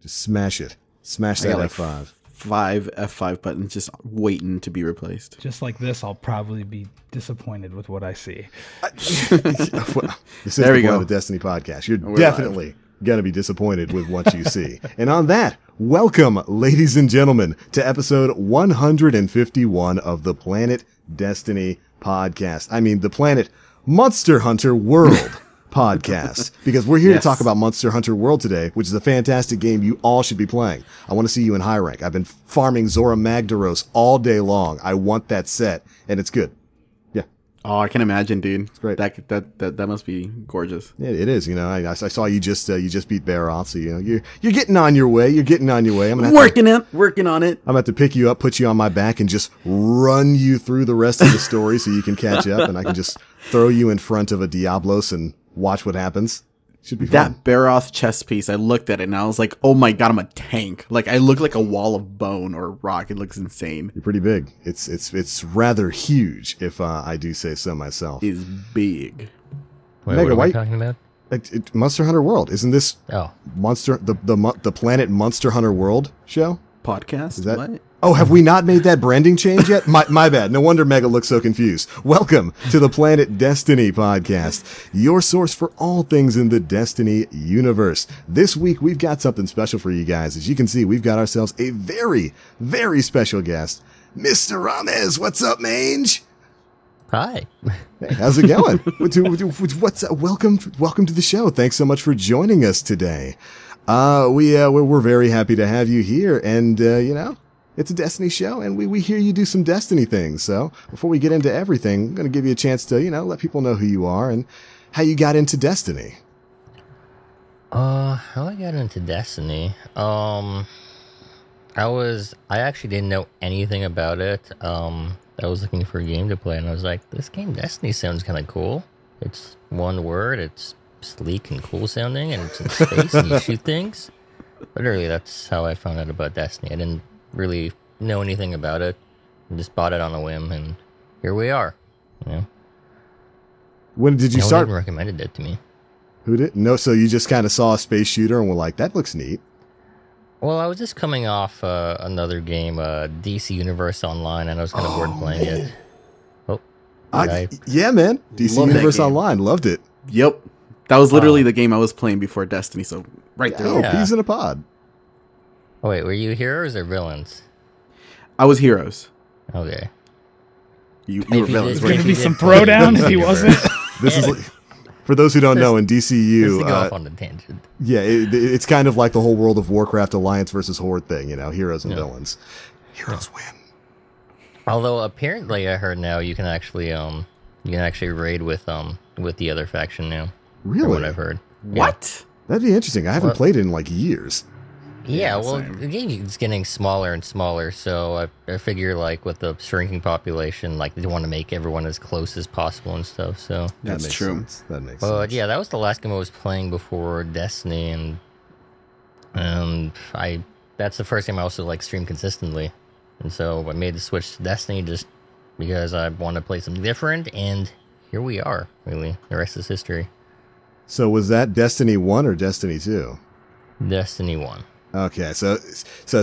Just smash it. Smash I that got like F5. 5 F5 buttons just waiting to be replaced. Just like this, I'll probably be disappointed with what I see. This is There we the go. Point of the Destiny podcast. You're We're definitely going to be disappointed with what you see. And on that, welcome, ladies and gentlemen, to episode 151 of the Planet Destiny podcast. I mean, the Planet Monster Hunter World podcast, because we're here to talk about Monster Hunter World today, which is a fantastic game you all should be playing. I want to see you in high rank. I've been farming Zora Magdaros all day long. I want that set, and it's good. Yeah. Oh, I can imagine, dude. It's great. That must be gorgeous. It is. You know, I saw you just beat Baroth, so you know you're getting on your way. You're getting on your way. I'm Working on it. I'm about to pick you up, put you on my back, and just run you through the rest of the story so you can catch up, and I can just throw you in front of a Diablos and watch what happens. Should be fun. That Baroth chess piece, I looked at it and I was like, oh my god, I'm a tank. Like, I look like a wall of bone or rock. It looks insane. You're pretty big. It's rather huge, if I do say so myself. It's big. Wait, Mega, what am why- I talking about? Monster Hunter World. Isn't this Oh, the Planet Monster Hunter World show? Podcast? Is that? What? Oh, have we not made that branding change yet? My bad. No wonder Mega looks so confused. Welcome to the Planet Destiny podcast, your source for all things in the Destiny universe. This week, we've got something special for you guys. As you can see, we've got ourselves a very, very special guest, Mr. Ramez. What's up, Mange? hi. Hey, how's it going? What's up? Welcome to the show. Thanks so much for joining us today. We're very happy to have you here, and you know, it's a Destiny show, and we hear you do some Destiny things. So before we get into everything, I'm going to give you a chance to, you know, let people know who you are and how you got into Destiny. How I got into Destiny? I actually didn't know anything about it. I was looking for a game to play, and I was like, this game Destiny sounds kind of cool. It's one word, it's sleek and cool sounding, and it's in space, and you shoot things. Literally, that's how I found out about Destiny. I didn't really know anything about it. I just bought it on a whim, and here we are. You know? When did you No one start? even recommended it to me. Who did? No, so you just kind of saw a space shooter and were like, that looks neat. Well, I was just coming off another game, DC Universe Online, and I was kind of bored playing it. Oh, Yeah, man. DC Love that Universe game. Online, loved it. Yep. That was literally the game I was playing before Destiny, so right there. Oh, Yeah. peas in a pod. Oh, wait, were you heroes or villains? I was Heroes. Okay. You If were you villains, did- There's right? going to be did some play throwdown if he Universe. wasn't. This is like, for those who don't know, in Just DCU, to go off on a tangent. yeah, it's kind of like the whole World of Warcraft Alliance versus Horde thing, you know, heroes and Yeah. villains. Heroes win. Although apparently I heard now you can actually raid with the other faction now. From what Really? I've heard. What? That'd be interesting. I haven't What? played it in like years. Yeah, well, same. the game is getting smaller and smaller, so I figure, like, with the shrinking population, like, they want to make everyone as close as possible and stuff, so... That's that makes true. Sense. That makes But, sense. yeah, that was the last game I was playing before Destiny, and that's the first game I also, like, streamed consistently. And so I made the switch to Destiny just because I wanted to play something different, and here we are, really. The rest is history. So was that Destiny 1 or Destiny 2? Destiny 1. Okay, so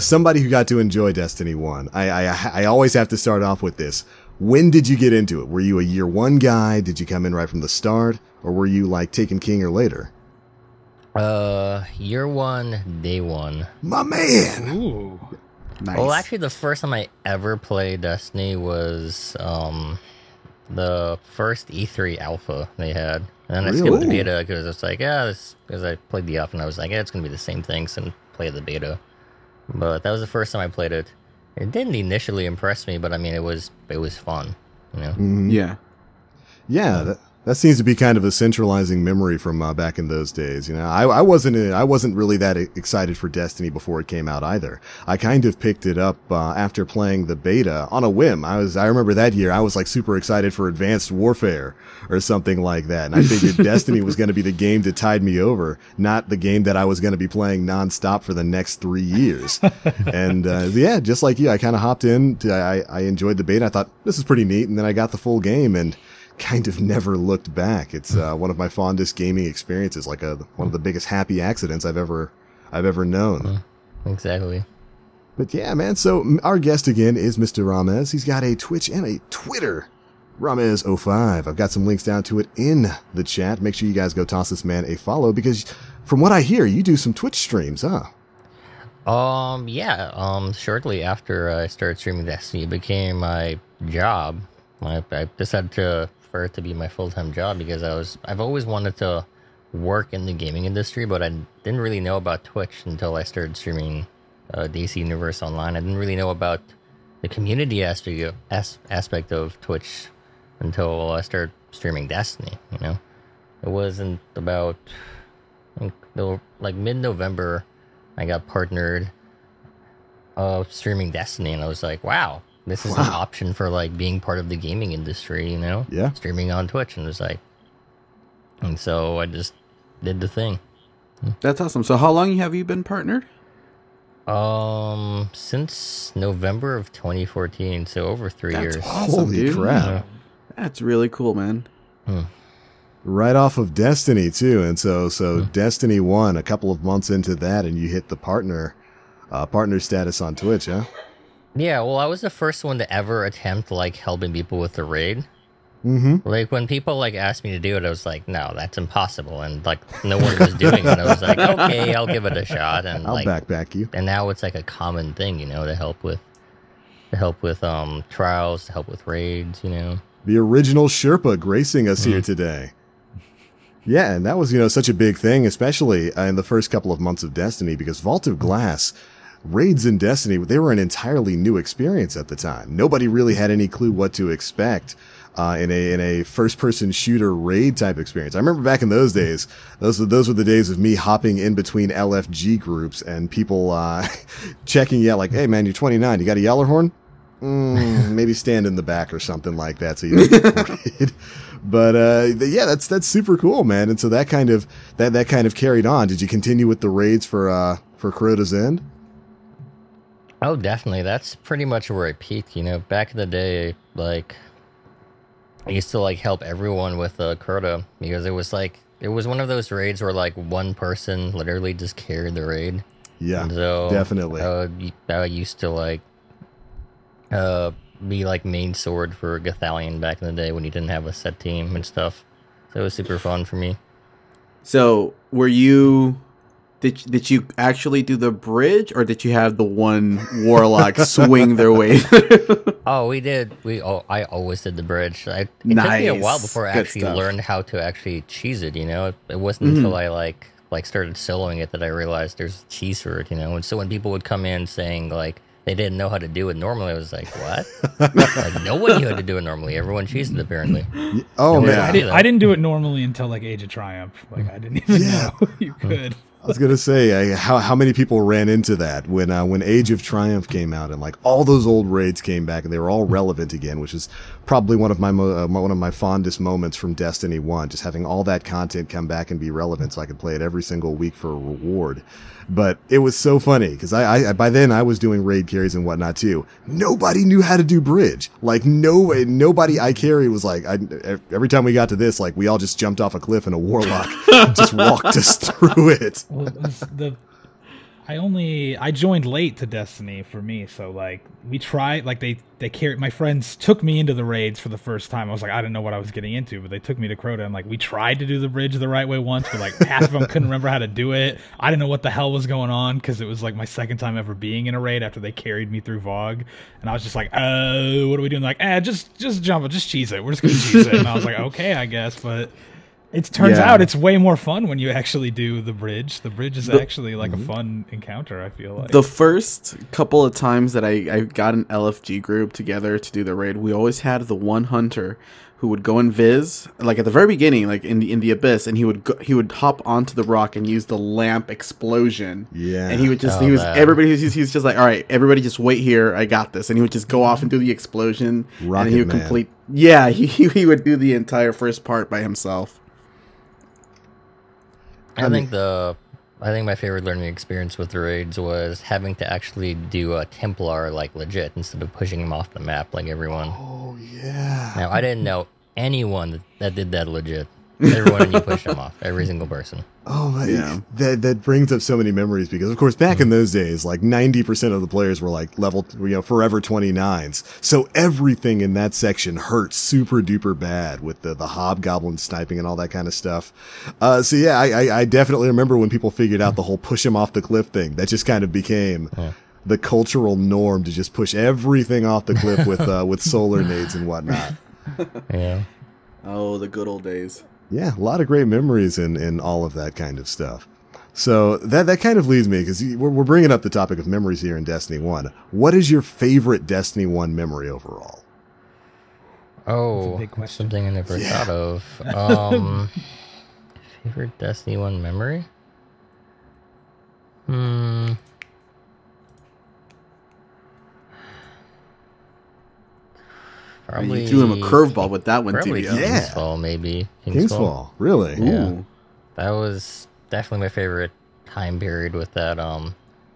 somebody who got to enjoy Destiny 1, I always have to start off with this. When did you get into it? Were you a year one guy? Did you come in right from the start? Or were you like Taken King or later? Year 1, day 1. My man! Ooh. Nice. Well, actually, the first time I ever played Destiny was the first E3 alpha they had. And then I skipped the Really? beta because it's like, because I played the alpha and I was like, it's going to be the same thing, so play the beta. But that was the first time I played it. It didn't initially impress me, but I mean, it was fun, you know? Yeah. Yeah, that seems to be kind of a centralizing memory from back in those days. You know, I wasn't really that excited for Destiny before it came out either. I kind of picked it up after playing the beta on a whim. I remember that year I was like super excited for Advanced Warfare or something like that, and I figured Destiny was going to be the game that tied me over, not the game that I was going to be playing nonstop for the next 3 years. And yeah, just like you, I kind of hopped in. I enjoyed the beta. I thought this is pretty neat, and then I got the full game and kind of never looked back. It's one of my fondest gaming experiences, like one of the biggest happy accidents I've ever known. Exactly. But yeah, man, so our guest again is Mr. Ramez. He's got a Twitch and a Twitter, Ramez05. I've got some links down to it in the chat. Make sure you guys go toss this man a follow, because from what I hear, you do some Twitch streams, huh? Yeah. Shortly after I started streaming Destiny, it became my job. I decided for it to be my full-time job because I've always wanted to work in the gaming industry, but I didn't really know about Twitch until I started streaming DC Universe Online. I didn't really know about the community aspect of Twitch until I started streaming Destiny. You know, it wasn't about like mid-November. I got partnered streaming Destiny, and I was like, wow, this is an option for like being part of the gaming industry. You know, streaming on Twitch, and it was like, and so I just did the thing. That's awesome. So how long have you been partnered? Since November of 2014, so over 3 years. Awesome, Holy dude. crap. That's really cool, man. Right off of Destiny, too. And so Destiny 1, a couple of months into that, and you hit the partner status on Twitch, huh? Yeah, well, I was the first one to ever attempt, like, helping people with the raid. Mm-hmm. Like, when people, like, asked me to do it, I was like, no, that's impossible. And, like, no one was doing it. I was like, okay, I'll give it a shot. And I'll like, back you. And now it's, like, a common thing, you know, to help with trials, to help with raids, you know. The original Sherpa gracing us here today. Yeah, and that was, such a big thing, especially in the first couple of months of Destiny, because Vault of Glass, raids in Destiny, they were an entirely new experience at the time. Nobody really had any clue what to expect in a first-person shooter raid type experience. I remember back in those days, those were the days of me hopping in between LFG groups and people checking out like, hey man, you're 29, you got a Yeller horn? Maybe stand in the back or something like that so you don't get raid. But yeah, that's super cool, man. And so that kind of carried on. Did you continue with the raids for Crota's End? Oh, definitely. That's pretty much where I peaked. You know, back in the day, like, I used to like help everyone with Crota because it was one of those raids where like one person literally just carried the raid. Yeah, and so, definitely. I used to like be like main sword for Gathalion back in the day when he didn't have a set team and stuff. So it was super fun for me. So were you? Did you actually do the bridge, or did you have the one warlock swing their way? Oh, we did. I always did the bridge. It took me a while before I actually learned how to actually cheese it. You know, it wasn't until I like started soloing it that I realized there's a cheese for it. You know, and so when people would come in saying like they didn't know how to do it normally, I was like, what? Like nobody knew how to do it normally. Everyone cheesed it apparently. Oh man, I didn't do it normally until like Age of Triumph. Like I didn't even know you could. I was gonna say, how many people ran into that when Age of Triumph came out and like all those old raids came back and they were all relevant again, which is probably one of my fondest moments from Destiny 1, just having all that content come back and be relevant, so I could play it every single week for a reward. But it was so funny because I by then I was doing raid carries and whatnot too. Nobody knew how to do bridge. Like nobody I carry was like. Every time we got to this, like we all just jumped off a cliff and a warlock just walked us through it. Well, I joined late to Destiny for me, so like we tried, like they carried, my friends took me into the raids for the first time. I was like, I didn't know what I was getting into, but they took me to Crota and like we tried to do the bridge the right way once, but like half of them couldn't remember how to do it. I didn't know what the hell was going on because it was like my second time ever being in a raid after they carried me through VoG, and I was just like, what are we doing? Like, just jump it, just cheese it. We're just gonna cheese it. And I was like, okay, I guess, but. It turns out it's way more fun when you actually do the bridge. The bridge is actually like a fun encounter, I feel like. The first couple of times that I got an LFG group together to do the raid, we always had the one hunter who would go in Viz, like at the very beginning, like in the Abyss, and he would hop onto the rock and use the lamp explosion. Yeah. And he would just, he was just like, all right, everybody just wait here, I got this. And he would just go off and do the explosion. Rocket and he would Man. complete, he would do the entire first part by himself. I think my favorite learning experience with the raids was having to actually do a Templar like legit instead of pushing him off the map like everyone. Oh yeah. Now I didn't know anyone that did that legit. Everyone and you push them off. Every single person. Oh my, Yeah. that brings up so many memories because of course back in those days, like 90% of the players were like level, forever 29s. So everything in that section hurt super duper bad with the hobgoblin sniping and all that kind of stuff. So yeah, I definitely remember when people figured out the whole push him off the cliff thing. That just kind of became the cultural norm to just push everything off the cliff with solar nades and whatnot. Yeah. Oh, the good old days. Yeah, a lot of great memories in all of that kind of stuff. So that kind of leads me, because we're bringing up the topic of memories here in Destiny 1. What is your favorite Destiny 1 memory overall? Oh, big that's question. something I never thought of. Favorite Destiny 1 memory? Probably You threw him a curveball with that one, Probably TBO. Yeah. Kingsfall, maybe. Kingsfall, really? Yeah. Ooh. That was definitely my favorite time period with that,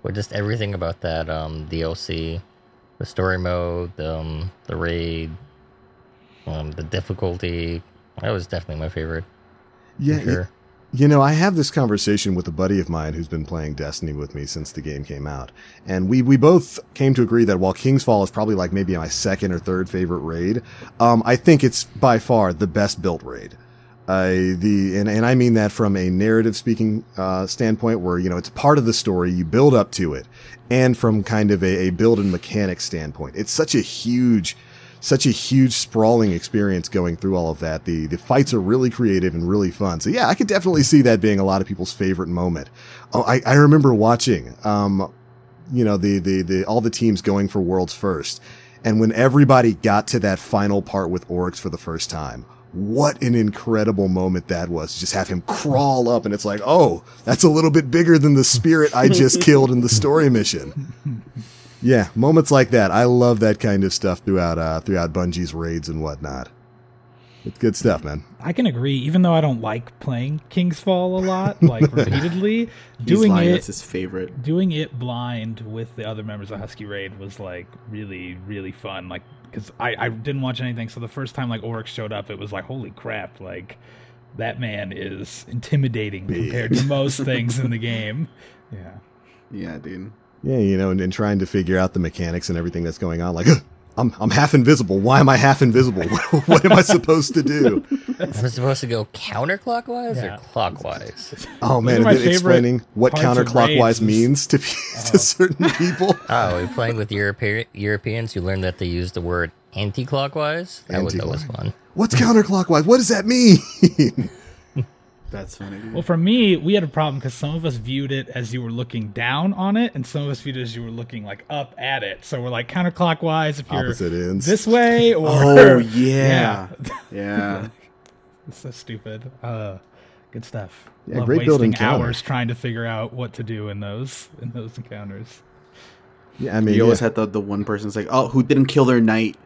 with just everything about that, DLC. The story mode, the raid, the difficulty. That was definitely my favorite. Yeah, for sure. I have this conversation with a buddy of mine who's been playing Destiny with me since the game came out. And we both came to agree that while Kingsfall is probably like maybe my second or third favorite raid, I think it's by far the best built raid. And I mean that from a narrative speaking standpoint where, it's part of the story, you build up to it, and from kind of a build and mechanic standpoint. It's such a huge sprawling experience going through all of that. The fights are really creative and really fun. So yeah, I could definitely see that being a lot of people's favorite moment. Oh, I remember watching, all the teams going for worlds first. And when everybody got to that final part with Oryx for the first time, what an incredible moment that was. Just have him crawl up and it's like, oh, that's a little bit bigger than the spirit I just killed in the story mission. Yeah, moments like that. I love that kind of stuff throughout Bungie's raids and whatnot. It's good stuff, man. I can agree. Even though I don't like playing Kingsfall a lot, like repeatedly, He's lying, that's his favorite. doing it blind with the other members of Husky Raid was like really, really fun. Like, because I didn't watch anything, so the first time like Oryx showed up, it was like, holy crap! Like, that man is intimidating compared to most things in the game. Yeah. Yeah, dude. Yeah, and trying to figure out the mechanics and everything that's going on. Like, I'm half invisible. Why am I half invisible? What am I supposed to do? I'm supposed to go counterclockwise Yeah. or clockwise? Oh man, Those are my and then favorite explaining what parts of counterclockwise raids is- means to certain people. Oh, we're playing with Europeans. You learned that they use the word anti-clockwise. That was fun. What's counterclockwise? What does that mean? That's funny. Dude. Well, for me, we had a problem because some of us viewed it as you were looking down on it, and some of us viewed it as you were looking like up at it. So we're like counterclockwise if you're Opposite ends. this way, or Oh yeah, yeah. It's so stupid. Good stuff. Yeah, Love great build wasting encounter. hours trying to figure out what to do in those encounters. Yeah, I mean, You always had the one person's like, oh, who didn't kill their knight?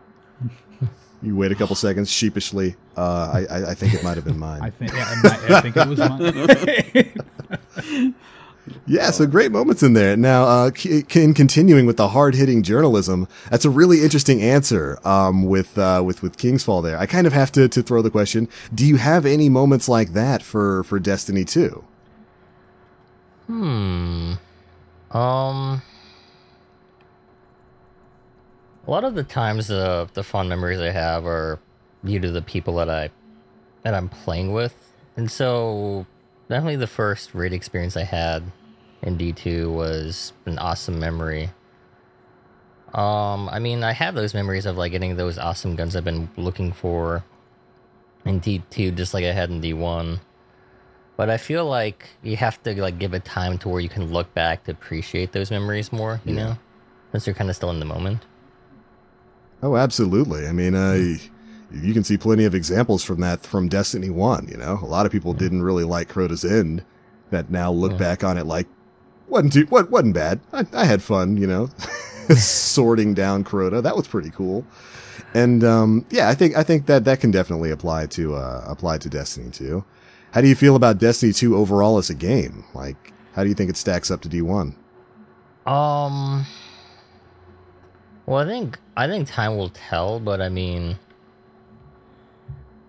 you wait a couple seconds sheepishly. I think it might have been mine. I think it was mine. Yeah, so great moments in there. Now, in continuing with the hard-hitting journalism, that's a really interesting answer with Kingsfall there. I kind of have to throw the question, do you have any moments like that for Destiny 2? A lot of the times the fun memories I have are due to the people that I'm playing with. And so definitely the first raid experience I had in D2 was an awesome memory. I mean, I have those memories of like getting those awesome guns I've been looking for in D2 just like I had in D1. But I feel like you have to like give it time to where you can look back to appreciate those memories more, you know? Since you're kind of still in the moment. Oh, absolutely. I mean, you can see plenty of examples from Destiny 1, A lot of people didn't really like Crota's End that now look back on it like, wasn't bad. I had fun, sorting down Crota. That was pretty cool. And, I think that can definitely apply to Destiny 2. How do you feel about Destiny 2 overall as a game? Like, how do you think it stacks up to D1? Well, I think time will tell, but I mean,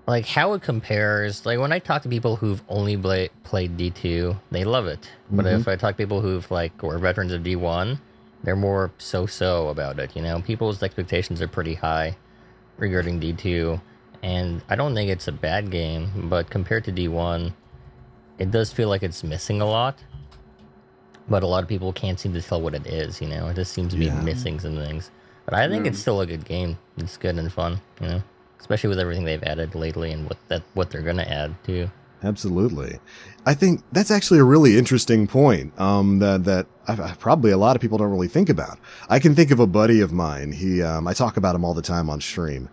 like how it compares. Like when I talk to people who've only played D2, they love it. But if I talk to people who've like or veterans of D1, they're more so about it. You know, people's expectations are pretty high regarding D2, and I don't think it's a bad game. But compared to D1, it does feel like it's missing a lot. But a lot of people can't seem to tell what it is. You know, it just seems to be missing some things. But I think it's still a good game. It's good and fun. You know. Especially with everything they've added lately and what they're going to add, too. Absolutely. I think that's actually a really interesting point that probably a lot of people don't really think about. I can think of a buddy of mine. I talk about him all the time on stream.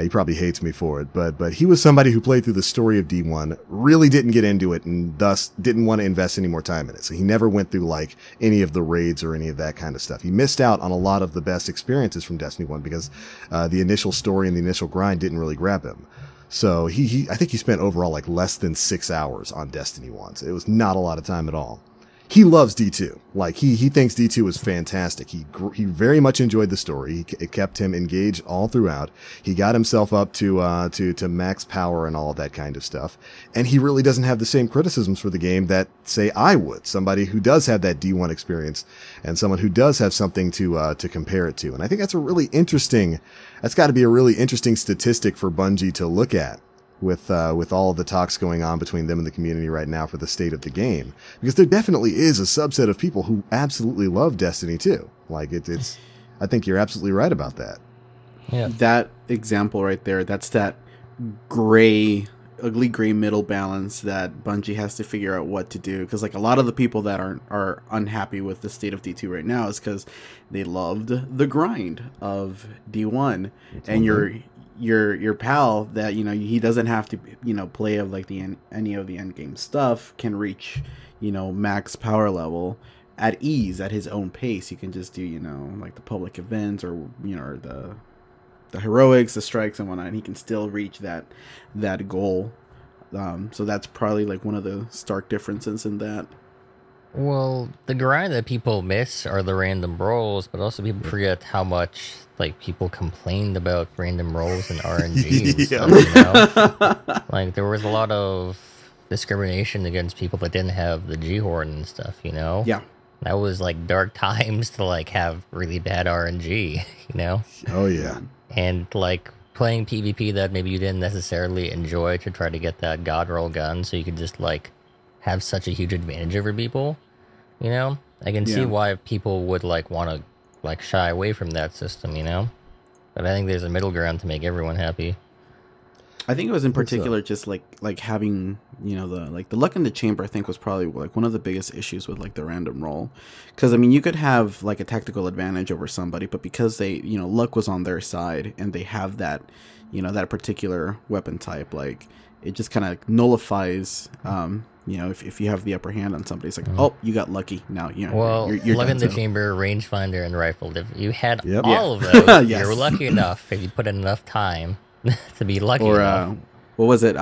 He probably hates me for it, but he was somebody who played through the story of D1, really didn't get into it, and thus didn't want to invest any more time in it. So he never went through like any of the raids or any of that kind of stuff. He missed out on a lot of the best experiences from Destiny 1 because the initial story and the initial grind didn't really grab him. So I think he spent overall like less than 6 hours on Destiny 1. So it was not a lot of time at all. He loves D2. Like he thinks D2 is fantastic. He very much enjoyed the story. It kept him engaged all throughout. He got himself up to max power and all of that kind of stuff. And he really doesn't have the same criticisms for the game that say I would. Somebody who does have that D1 experience and someone who does have something to compare it to. And I think that's that's got to be a really interesting statistic for Bungie to look at. With all of the talks going on between them and the community right now for the state of the game, because there definitely is a subset of people who absolutely love Destiny 2. Like it's, I think you're absolutely right about that. Yeah, that example right there. That's that ugly gray middle balance that Bungie has to figure out what to do. Because like a lot of the people that are unhappy with the state of D2 right now is because they loved the grind of D1, and your pal that he doesn't have to play of like any of the end game stuff can reach max power level at ease at his own pace. He can just do like the public events or or the heroics, the strikes and whatnot, and he can still reach that goal. So that's probably like one of the stark differences in that. Well, the grind that people miss are the random rolls, but also people forget how much like people complained about random rolls and RNG and stuff, Like there was a lot of discrimination against people that didn't have the G-Horde and stuff, Yeah. That was like dark times to like have really bad RNG, Oh yeah. And like playing PvP that maybe you didn't necessarily enjoy to try to get that god roll gun so you could just like have such a huge advantage over people, I can see why people would like want to like shy away from that system, but I think there's a middle ground to make everyone happy. I think it was in particular just like having the luck in the chamber. I think was probably like one of the biggest issues with like the random roll, because I mean you could have like a tactical advantage over somebody, but because they luck was on their side and they have that that particular weapon type, like it just kind of nullifies if you have the upper hand on somebody. It's like, oh, you got lucky now. You're luck in the so. chamber, rangefinder, and rifle. If you had all of those, yes. You're lucky enough if you put in enough time to be lucky or enough. What was it?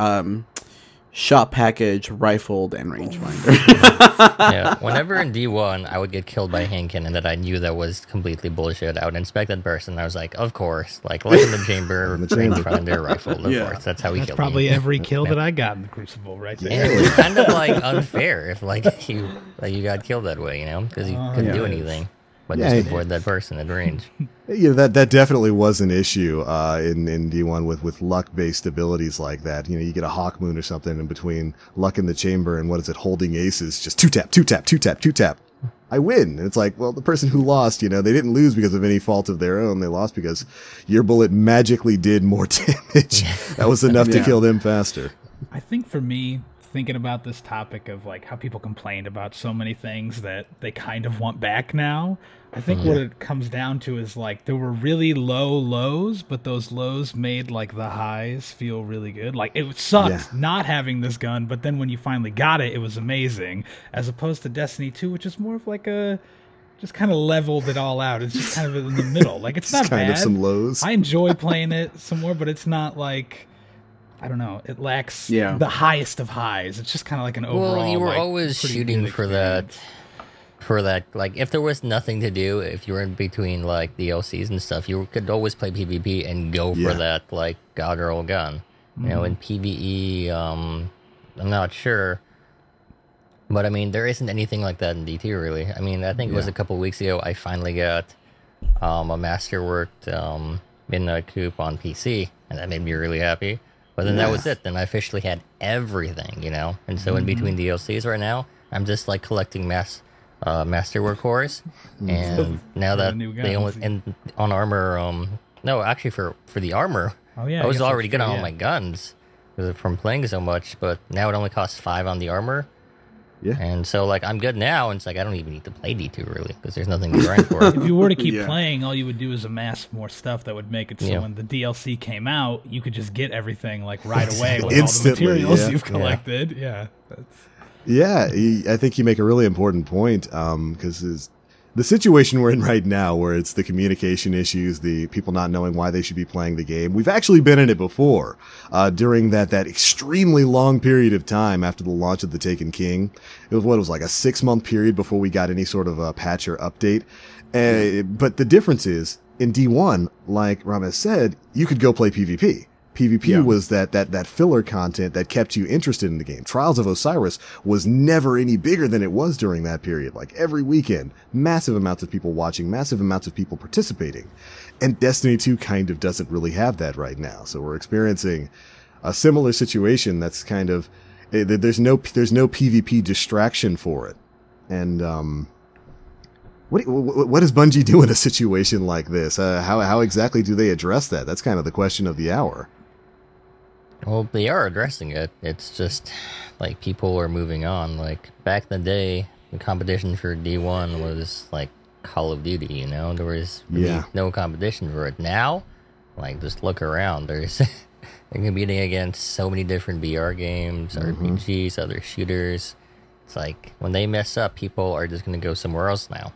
Shot package, rifled, and rangefinder. Yeah, whenever in D1 I would get killed by a hand cannon that I knew that was completely bullshit, I would inspect that person. I was like, of course, like luck in the chamber, rangefinder, rifle. Of course, that's how we killed. Probably him. Every kill that I got in the Crucible, right there. And it was kind of like unfair if like you got killed that way, because you couldn't do anything but just avoid that person at range. That definitely was an issue in D1 with luck-based abilities like that. You get a Hawk Moon or something in between luck in the chamber and what is it, holding aces, just 2-tap, 2-tap, 2-tap, 2-tap. I win. And it's like, well, the person who lost, they didn't lose because of any fault of their own. They lost because your bullet magically did more damage. That was enough to kill them faster. I think for me, thinking about this topic of like how people complained about so many things that they kind of want back now, I think what it comes down to is like there were really low lows, but those lows made like the highs feel really good. Like it sucked not having this gun, but then when you finally got it, it was amazing. As opposed to Destiny 2, which is more of like just kind of leveled it all out. It's just kind of in the middle. Like it's not kind bad. Of some lows. I enjoy playing it some more, but it's not like, I don't know. It lacks the highest of highs. It's just kind of like an overall. Well, you were like, always shooting for that. For that, like, if there was nothing to do, if you were in between like DLCs and stuff, you could always play PvP and go for that like god roll gun. You know, in PvE, I'm not sure. But, I mean, there isn't anything like that in D2, really. I mean, I think it was a couple weeks ago I finally got a Masterworked Midnight Coupe on PC, and that made me really happy. But then that was it. Then I officially had everything, you know? And so in between DLCs right now, I'm just, like, collecting Masterwork cores. And now that they only... And on armor... no, actually, for the armor, I was already good on all my guns from playing so much, but now it only costs 5 on the armor. Yeah. And so, like, I'm good now, and it's like, I don't even need to play D2, really, because there's nothing to grind for. If you were to keep playing, all you would do is amass more stuff that would make it so when the DLC came out, you could just get everything, like, right away with instantly, all the materials you've collected. Yeah. I think you make a really important point, because the situation we're in right now, where it's the communication issues, the people not knowing why they should be playing the game. We've actually been in it before, during that extremely long period of time after the launch of the Taken King. It was like a 6-month period before we got any sort of a patch or update. But the difference is, in D1, like Ramez said, you could go play PvP. PvP was that filler content that kept you interested in the game. Trials of Osiris was never any bigger than it was during that period. Like every weekend, massive amounts of people watching, massive amounts of people participating. And Destiny 2 kind of doesn't really have that right now. So we're experiencing a similar situation that's kind of, there's no PvP distraction for it. And, what does Bungie do in a situation like this? How exactly do they address that? That's kind of the question of the hour. Well, they are addressing it. It's just, like, people are moving on. Like, back in the day, the competition for D1 was, like, Call of Duty, you know? There was really no competition for it. Now, like, just look around. They're competing against so many different VR games, RPGs, other shooters. It's like, when they mess up, people are just going to go somewhere else now.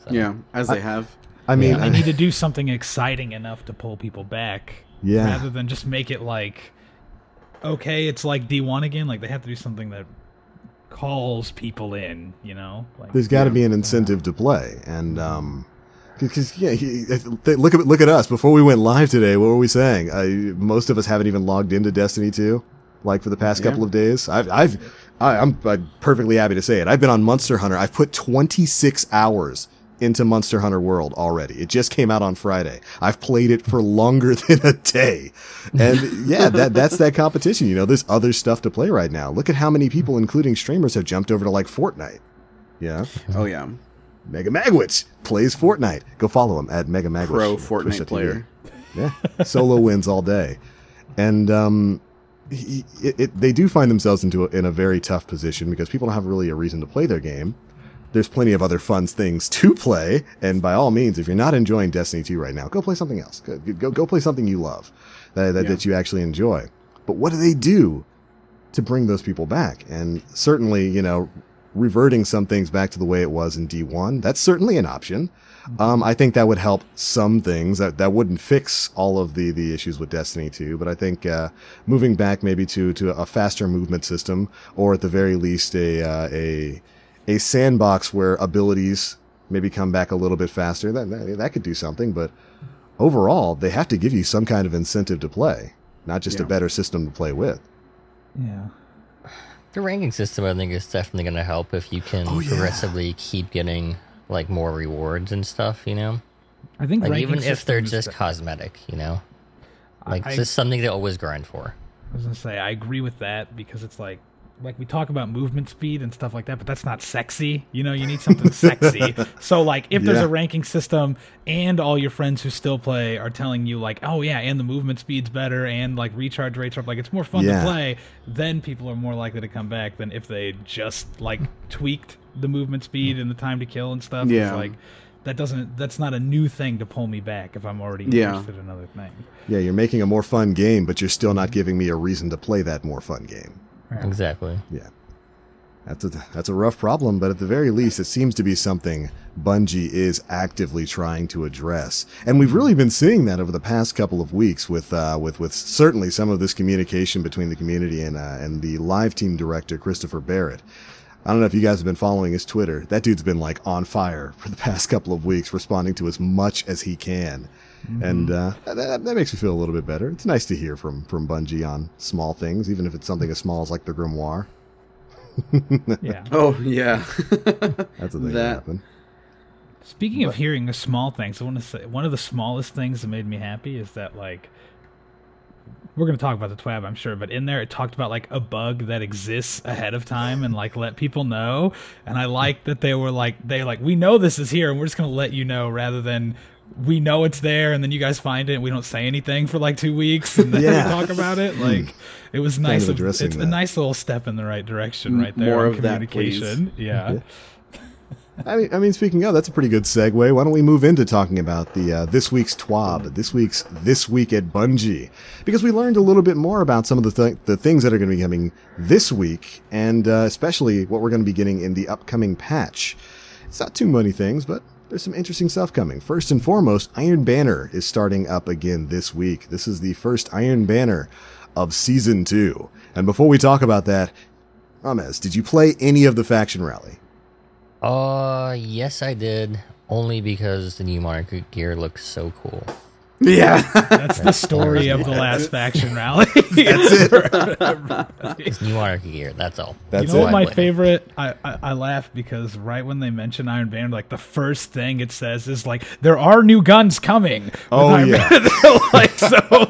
So. Yeah, as they have. I mean, they need to do something exciting enough to pull people back. Yeah. Rather than just make it like, okay, it's like D1 again. Like, they have to do something that calls people in, you know? Like, there's got to be an incentive to play. And, because, look at us. Before we went live today, what were we saying? Most of us haven't even logged into Destiny 2, like, for the past couple of days. I'm perfectly happy to say it. I've been on Monster Hunter. I've put 26 hours into Monster Hunter World already. It just came out on Friday. I've played it for longer than a day. And yeah, that's that competition. You know, there's other stuff to play right now. Look at how many people, including streamers, have jumped over to like Fortnite. Yeah. Oh yeah. Mega Magwitch plays Fortnite. Go follow him at Mega Magwitch. Pro Fortnite player. Yeah. Solo wins all day. And they do find themselves in a very tough position because people don't have really a reason to play their game. There's plenty of other fun things to play, and by all means, if you're not enjoying Destiny 2 right now, go play something else. Go play something you love, that you actually enjoy. But what do they do to bring those people back? And certainly, you know, reverting some things back to the way it was in D1, that's certainly an option. I think that would help some things. That wouldn't fix all of the issues with Destiny 2, but I think moving back maybe to a faster movement system, or at the very least a sandbox where abilities maybe come back a little bit faster, that could do something. But overall, they have to give you some kind of incentive to play, not just a better system to play with. Yeah. The ranking system, I think, is definitely going to help if you can progressively keep getting like more rewards and stuff, you know? I think like even if they're just cosmetic, you know? Like it's just something to always grind for. I was going to say, I agree with that because it's like we talk about movement speed and stuff like that, but that's not sexy. You know, you need something sexy. So, like, if there's a ranking system and all your friends who still play are telling you, like, oh, yeah, and the movement speed's better and, like, recharge rates are up, like, it's more fun to play, then people are more likely to come back than if they just, like, tweaked the movement speed and the time to kill and stuff. Yeah. It's like, that's not a new thing to pull me back if I'm already interested in another thing. Yeah, you're making a more fun game, but you're still not giving me a reason to play that more fun game. Exactly. Yeah. That's a rough problem, but at the very least, it seems to be something Bungie is actively trying to address. And we've really been seeing that over the past couple of weeks with certainly some of this communication between the community and the live team director, Christopher Barrett. I don't know if you guys have been following his Twitter. That dude's been like on fire for the past couple of weeks, responding to as much as he can. And that makes me feel a little bit better. It's nice to hear from Bungie on small things, even if it's something as small as like the Grimoire. Yeah. Oh yeah. That's a thing that happened. Speaking of hearing the small things, I want to say one of the smallest things that made me happy is that, like, we're going to talk about the TWAB, I'm sure, but in there it talked about like a bug that exists ahead of time and like let people know. And I like that they were like, we know this is here and we're just going to let you know, rather than we know it's there and then you guys find it and we don't say anything for like 2 weeks and then we talk about it. Like, it was nice. It's a nice little step in the right direction right there. More on of that, communication. please. Yeah. I mean, speaking of, that's a pretty good segue. Why don't we move into talking about the this week's TWAB, this week at Bungie, because we learned a little bit more about some of the things that are going to be coming this week, and especially what we're going to be getting in the upcoming patch. It's not too many things, but there's some interesting stuff coming. First and foremost, Iron Banner is starting up again this week. This is the first Iron Banner of Season 2. And before we talk about that, Ramez, did you play any of the Faction Rally? Yes, I did. Only because the new Monarchy gear looks so cool. Yeah. That's the story of the last Faction Rally. That's it. It's new Monarchy gear, that's all. That's you know it. what my favorite? I laugh because right when they mention Iron Banner, like the first thing it says is like, there are new guns coming. Oh, Iron yeah. Banner.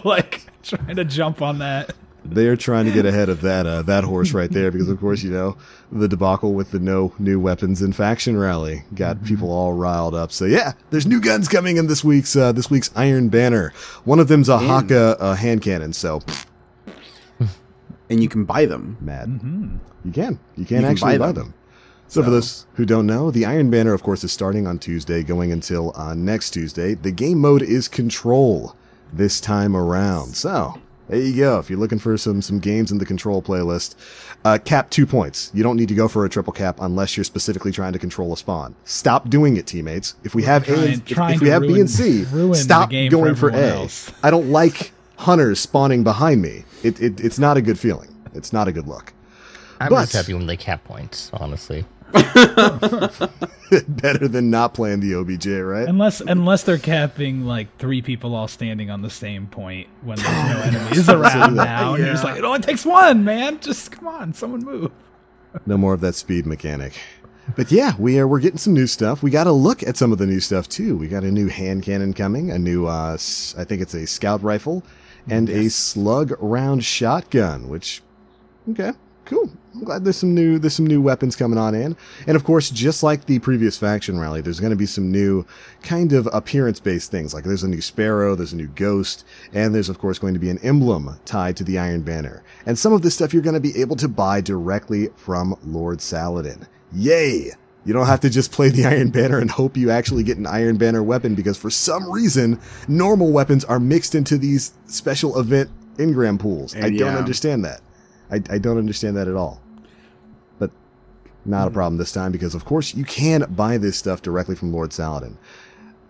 like trying to jump on that. They're trying to get ahead of that horse right there, because of course, you know, the debacle with the no new weapons in Faction Rally got people all riled up. So yeah, there's new guns coming in this week's Iron Banner. One of them's a Haka hand cannon. So, And you can buy them. mad. Mm-hmm. You can actually buy them. So for those who don't know, the Iron Banner, of course, is starting on Tuesday, going until next Tuesday. The game mode is Control this time around. So there you go. If you're looking for some games in the Control playlist, cap 2 points. You don't need to go for a triple cap unless you're specifically trying to control a spawn. Stop doing it, teammates. If we have A, if we have B and C, stop going for A. I don't like hunters spawning behind me. It's not a good feeling. It's not a good look. I'm just happy when they cap points, honestly. Better than not playing the OBJ, right? Unless they're capping like 3 people all standing on the same point when there's no enemies around now. And you're just like, it only takes 1, man. Just come on, someone move. No more of that speed mechanic. But yeah, we're getting some new stuff. We got to look at some of the new stuff too. We got a new hand cannon coming, a new I think it's a scout rifle, and a slug round shotgun. Which, okay, cool. I'm glad there's some new weapons coming on in. And of course, just like the previous Faction Rally, there's going to be some new kind of appearance-based things. Like there's a new Sparrow, there's a new Ghost, and there's of course going to be an emblem tied to the Iron Banner. And some of this stuff you're going to be able to buy directly from Lord Saladin. Yay! You don't have to just play the Iron Banner and hope you actually get an Iron Banner weapon, because for some reason, normal weapons are mixed into these special event engram pools. I don't understand that. I don't understand that at all. But not a problem this time, because of course you can buy this stuff directly from Lord Saladin.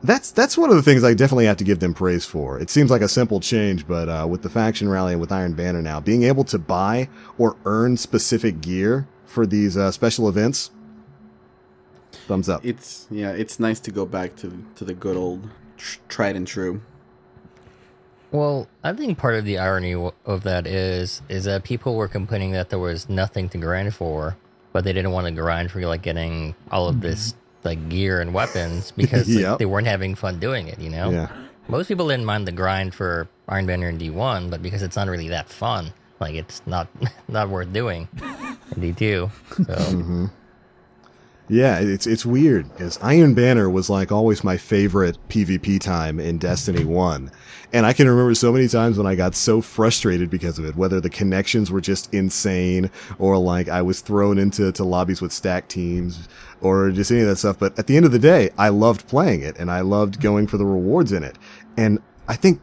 That's one of the things I definitely have to give them praise for. It seems like a simple change, but with the Faction Rally and with Iron Banner now, being able to buy or earn specific gear for these special events, thumbs up. It's nice to go back to the good old tried and true. Well, I think part of the irony of that is that people were complaining that there was nothing to grind for, but they didn't want to grind for like getting all of this like gear and weapons because like, they weren't having fun doing it, you know? Yeah. Most people didn't mind the grind for Iron Banner in D1, but because it's not really that fun, like it's not worth doing in D2. So Yeah, it's weird, because Iron Banner was like always my favorite PvP time in Destiny 1. And I can remember so many times when I got so frustrated because of it, whether the connections were just insane, or like I was thrown into lobbies with stacked teams, or just any of that stuff. But at the end of the day, I loved playing it, and I loved going for the rewards in it. And I think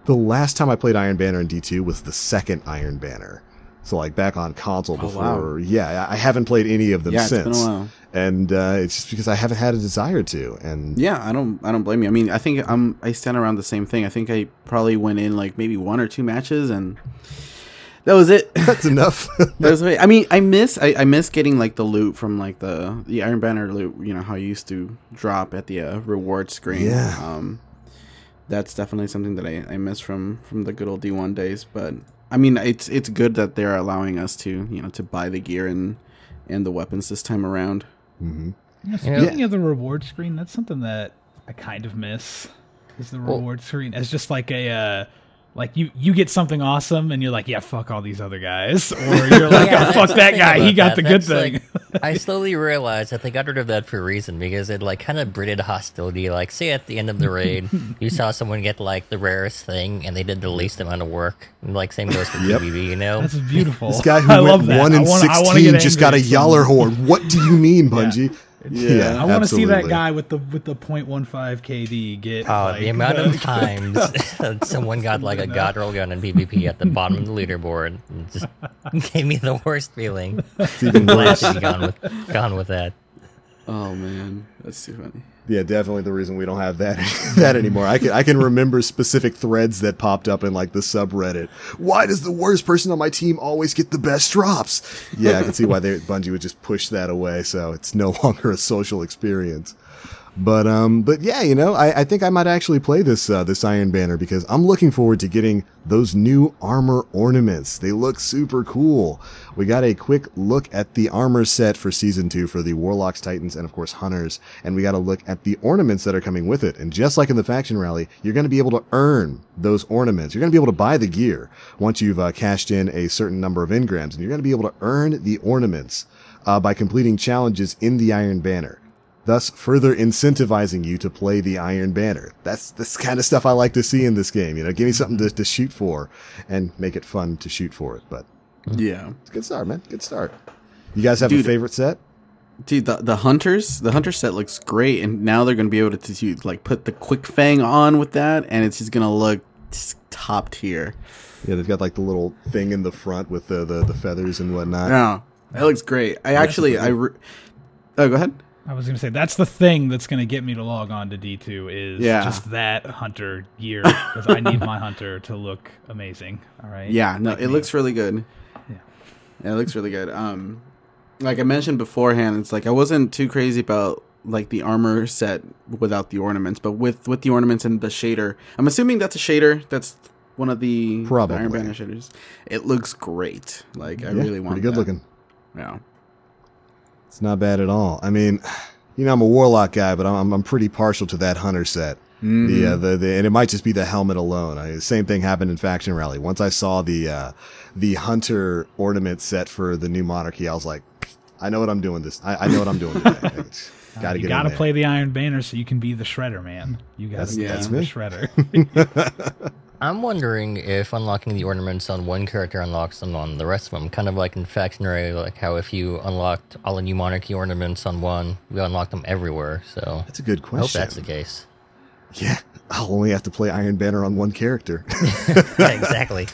the last time I played Iron Banner in D2 was the second Iron Banner. So like back on console before, yeah, I haven't played any of them since. It's been a while. And it's just because I haven't had a desire to. And yeah, I don't blame you. I mean, I think I stand around the same thing. I think I probably went in like maybe 1 or 2 matches and That was it. That's enough. That was it. I mean, I miss getting like the loot from like the Iron Banner loot. You know how you used to drop at the reward screen. Yeah. That's definitely something that I miss from the good old D1 days. But I mean, it's good that they're allowing us to to buy the gear and the weapons this time around. Mm-hmm. Speaking of the reward screen, that's something that I kind of miss. Is the reward screen as just like a like you get something awesome and you're like, yeah, fuck all these other guys, or you're like, oh, fuck that guy, he got the good thing. Like, I slowly realized that they got rid of that for a reason, because it like kind of breeded hostility. Like, say at the end of the raid, you saw someone get like the rarest thing, and they did the least amount of work. And, like, same goes for PvP, you know? That's beautiful. This guy I who love went that. 1 in 16 just got a angry. Yaller horde. What do you mean, Bungie? I want to see that absolutely. guy with the 0.15 KD get. Oh, like, the amount of times that someone got like a god roll gun in PvP at the bottom of the leaderboard, it just gave me the worst feeling. It's even Glad worse. to be gone with that. Oh man, that's too funny. Yeah, definitely the reason we don't have that anymore. I can remember specific threads that popped up in like the subreddit. Why does the worst person on my team always get the best drops? Yeah, I can see why Bungie would just push that away, so it's no longer a social experience. But yeah, I think I might actually play this Iron Banner, because I'm looking forward to getting those new armor ornaments. They look super cool. We got a quick look at the armor set for Season 2 for the Warlocks, Titans, and of course Hunters, and we got a look at the ornaments that are coming with it. And just like in the Faction Rally, you're going to be able to earn those ornaments. You're going to be able to buy the gear once you've cashed in a certain number of engrams, and you're going to be able to earn the ornaments by completing challenges in the Iron Banner, thus further incentivizing you to play the Iron Banner. That's the kind of stuff I like to see in this game. Give me something to shoot for and make it fun to shoot for it. But Yeah, it's a good start, man. Good start. You guys have a Dude. favorite set? dude, the hunter set looks great, and now they're gonna be able to like put the quick fang on with that, and it's just gonna look just top tier. Yeah, they've got like the little thing in the front with the feathers and whatnot. No, that looks great. Oh, go ahead. I was gonna say that's the thing that's gonna get me to log on to D2 is Yeah. just that hunter gear, because I need my hunter to look amazing. All right. Yeah, no, Like it me. looks really good. Yeah, it looks really good. Like I mentioned beforehand, it's like I wasn't too crazy about like the armor set without the ornaments, but with the ornaments and the shader, I'm assuming that's a shader. That's one of the Probably. Iron Banner shaders. It looks great. Like I Yeah, really want pretty good that. looking. Yeah. It's not bad at all. I mean, I'm a Warlock guy, but I'm pretty partial to that Hunter set. Mm-hmm. And it might just be the helmet alone. Same thing happened in Faction Rally. Once I saw the Hunter ornament set for the new Monarchy, I was like, I know what I'm doing I know what I'm doing today. Gotta You get gotta in there. play the Iron Banner so you can be the Shredder, man. You gotta be that's the me. Shredder. I'm wondering if unlocking the ornaments on one character unlocks them on the rest of them, kind of like in Faction Rally, like how if you unlocked all the new Monarchy ornaments on one, you unlock them everywhere. So That's a good I hope question. that's the case. Yeah, I'll only have to play Iron Banner on one character. Yeah, exactly.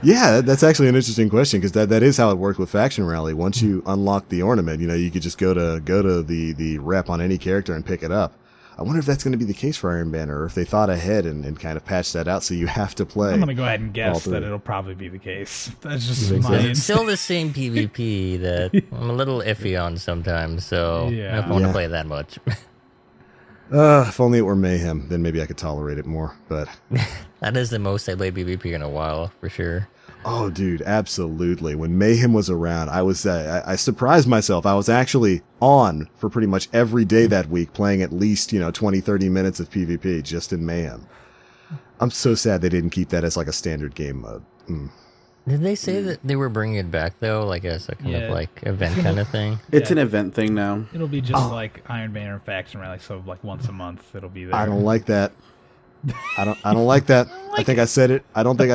Yeah, that's actually an interesting question, because that is how it worked with Faction Rally. Once you unlock the ornament, you could just go to the rep on any character and pick it up. I wonder if that's going to be the case for Iron Banner, or if they thought ahead and kind of patched that out so you have to play. I'm gonna go ahead and all guess three. that it'll probably be the case. That's just think so? my It's instinct. still the same PvP that I'm a little iffy on sometimes, so Yeah. I don't want Yeah. to play that much. If only it were Mayhem, then maybe I could tolerate it more. But That is the most I played PvP in a while, for sure. oh, dude, absolutely. When Mayhem was around, I surprised myself. I was actually on for pretty much every day that week, playing at least 20, 30 minutes of PvP just in Mayhem. I'm so sad they didn't keep that as like a standard game mode. Did they say that they were bringing it back, though, like as a kind Yeah. of like event kind of thing? It's Yeah. an event thing now. It'll be just like Iron Banner and Faction Rally, so like once a month it'll be there. I don't like that. I don't like that. I think I said it. I don't like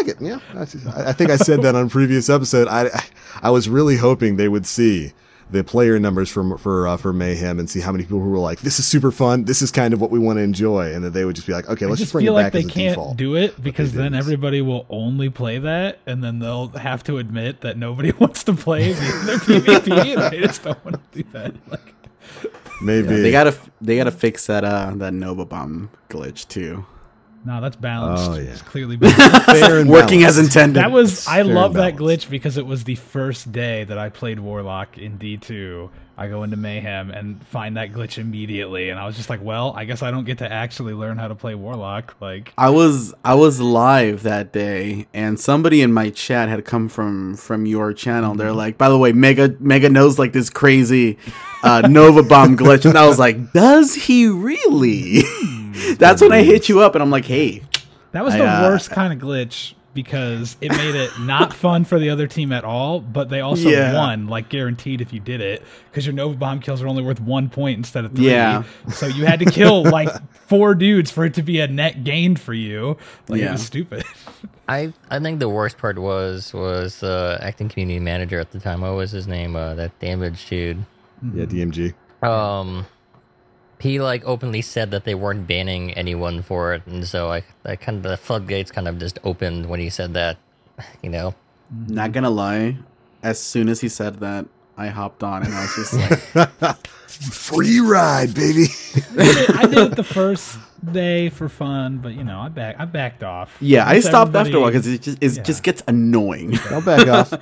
it. Yeah, I think I said that on a previous episode. I was really hoping they would see the player numbers for Mayhem and see how many people who were like, this is super fun. This is kind of what we want to enjoy, and that they would just be like, okay, I let's just just bring feel it like back they as a can't default. do it because they then didn't. everybody will only play that, and then they'll have to admit that nobody wants to play their PvP, and they just don't want to do that. Like, Maybe Yeah, they gotta fix that Nova Bomb glitch too. No, that's balanced. Oh, yeah. It's clearly balanced. Fair and Working balanced. as intended. That was I Fair love and that balanced. glitch because it was the first day that I played Warlock in D2. I go into Mayhem and find that glitch immediately, and I was just like, well, I guess I don't get to actually learn how to play Warlock. Like, I was live that day, and somebody in my chat had come from your channel. They're like, by the way, Mega knows like this crazy Nova Bomb glitch, and I was like, does he really? That's when I hit you up, and I'm like, hey, that was the worst kind of glitch because it made it not fun for the other team at all, but they also won, like guaranteed if you did it, because your Nova Bomb kills are only worth 1 point instead of 3. Yeah. So you had to kill like 4 dudes for it to be a net gain for you. Like, it was stupid. I think the worst part was acting community manager at the time. What was his name? That damage dude. Yeah, DMG. He like openly said that they weren't banning anyone for it, and so I kind of the floodgates kind of just opened when he said that, you know. not gonna lie, as soon as he said that, I hopped on, and I was just like, Free ride, baby. I did it the first day for fun, but I backed off. yeah, I Once stopped after a while everybody- because it just gets annoying. Don't back off.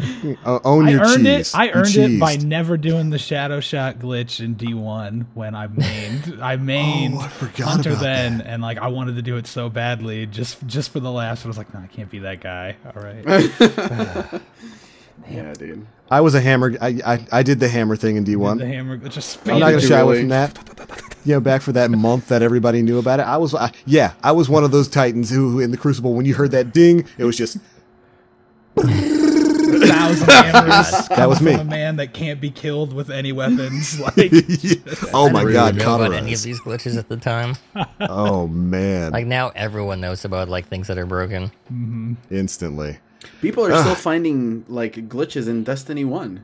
Own I your earned cheese. it. I You earned it by cheesed. never doing the shadow shot glitch in D1 when I mained. I mained I forgot Hunter about then, and like I wanted to do it so badly just for the laughs. I was like, no, I can't be that guy. All right, Yeah, dude. I was a hammer. I did the hammer thing in D1. the hammer glitch just I'm not going to Did you shy away really? from that. Back for that month that everybody knew about it. I was one of those titans who in the Crucible, when you heard that ding, it was just 1,000 hammers. That was from me. A man that can't be killed with any weapons. Like, oh I my didn't god, really know about any of cauterized. these glitches at the time. Oh man, Like now, everyone knows about like things that are broken. instantly. People are still finding like glitches in Destiny 1.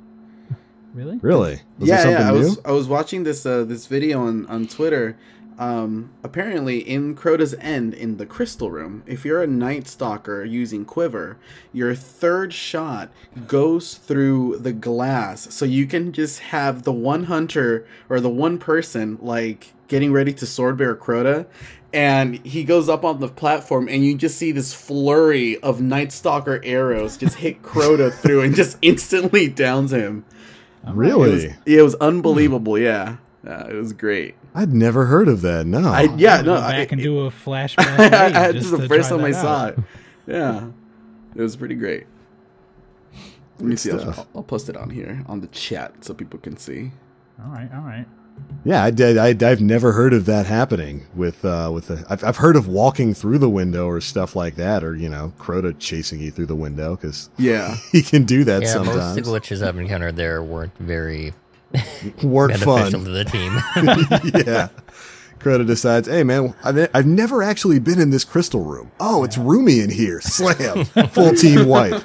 really? Really? Was there something new? I was watching this this video on Twitter. Apparently, in Crota's End, in the Crystal Room, if you're a Night Stalker using Quiver, your third shot goes through the glass, so you can just have the one hunter or the one person like getting ready to sword bear Crota, and he goes up on the platform, and you just see this flurry of Night Stalker arrows just hit Crota through and just instantly downs him. Really? It was unbelievable. Yeah, it was great. I'd never heard of that. No. Go back and do a flashback. raid This just is the to first try time I that saw out. it. Yeah, it was pretty great. Let me see. stuff. I'll post it on here on the chat so people can see. All right. Yeah, I did. I've never heard of that happening I've heard of walking through the window or stuff like that, or Crota chasing you through the window because Yeah, he can do that Yeah, most of sometimes. the glitches I've encountered there weren't very Weren't beneficial fun. to the team. Yeah. Crota decides, hey man, I've never actually been in this crystal room. Oh, it's roomy in here. Slam. Full team wipe.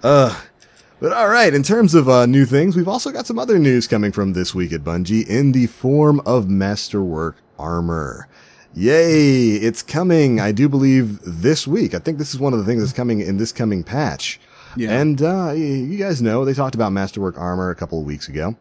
But all right, in terms of new things, we've also got some other news coming from this week at Bungie in the form of Masterwork Armor. Yay, it's coming, I do believe, this week. I think this is one of the things that's coming in this coming patch. Yeah. And you guys know, they talked about Masterwork Armor a couple of weeks ago.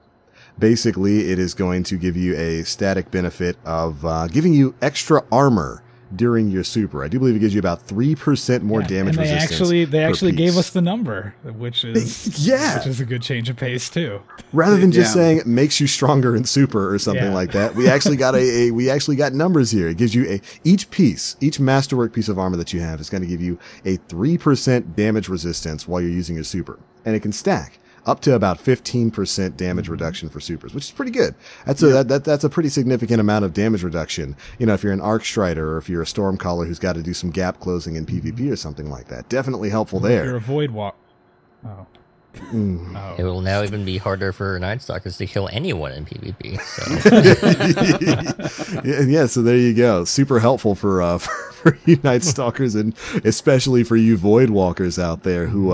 Basically, it is going to give you a static benefit of giving you extra armor during your super. I do believe it gives you about 3% more damage and resistance. they per actually gave piece. us the number, which is Yeah. which is a good change of pace too. Rather than just Yeah. saying it makes you stronger in super or something Yeah. like that, we actually got we actually got numbers here. It gives you each masterwork piece of armor that you have is going to give you a 3% damage resistance while you're using your super, and it can stack up to about 15% damage reduction for supers, which is pretty good. That's a pretty significant amount of damage reduction. If you're an Arc Strider or if you're a Stormcaller who's got to do some gap closing in PvP or something like that, definitely helpful You're there. a void walk. Oh. It will now even be harder for Night Stalkers to kill anyone in PvP. So Yeah, so there you go. Super helpful for for you Night Stalkers, and especially for you Void Walkers out there who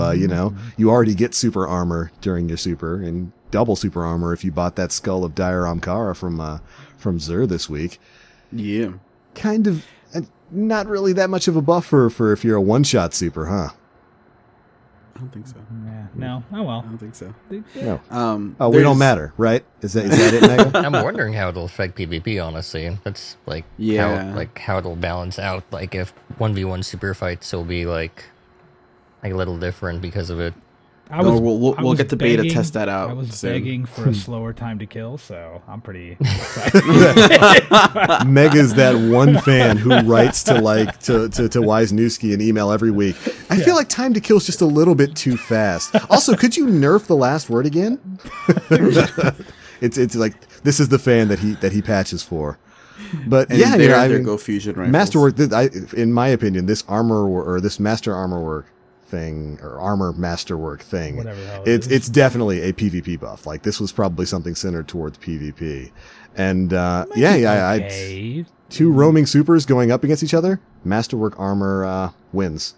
you already get super armor during your super, and double super armor if you bought that Skull of Dire Amkara from Xur this week. yeah. Kind of not really that much of a buffer for if you're a one-shot super, huh? I don't think so. Yeah. No. Oh I well. don't think so. No. Oh, we don't there's- matter, right? Is that it, Mega? I'm wondering how it'll affect PvP. Honestly, that's like Yeah. how it'll balance out. Like if 1v1 super fights will be like a little different because of it. No, we'll I get was the beta begging- test that out I was soon. begging for a slower time to kill, so I'm pretty excited. Mega's that one fan who writes to Wisniewski an email every week. I feel like time to kill is just a little bit too fast. Also, could you nerf the last word again? It's like this is the fan that he patches for. But And yeah, there I there mean, go fusion rifles. Masterwork. In my opinion, this this master armor work thing or armor masterwork thing, Whatever the hell it it's definitely a PvP buff. Like this was probably something centered towards PvP. And Okay. two roaming supers going up against each other. Masterwork armor wins.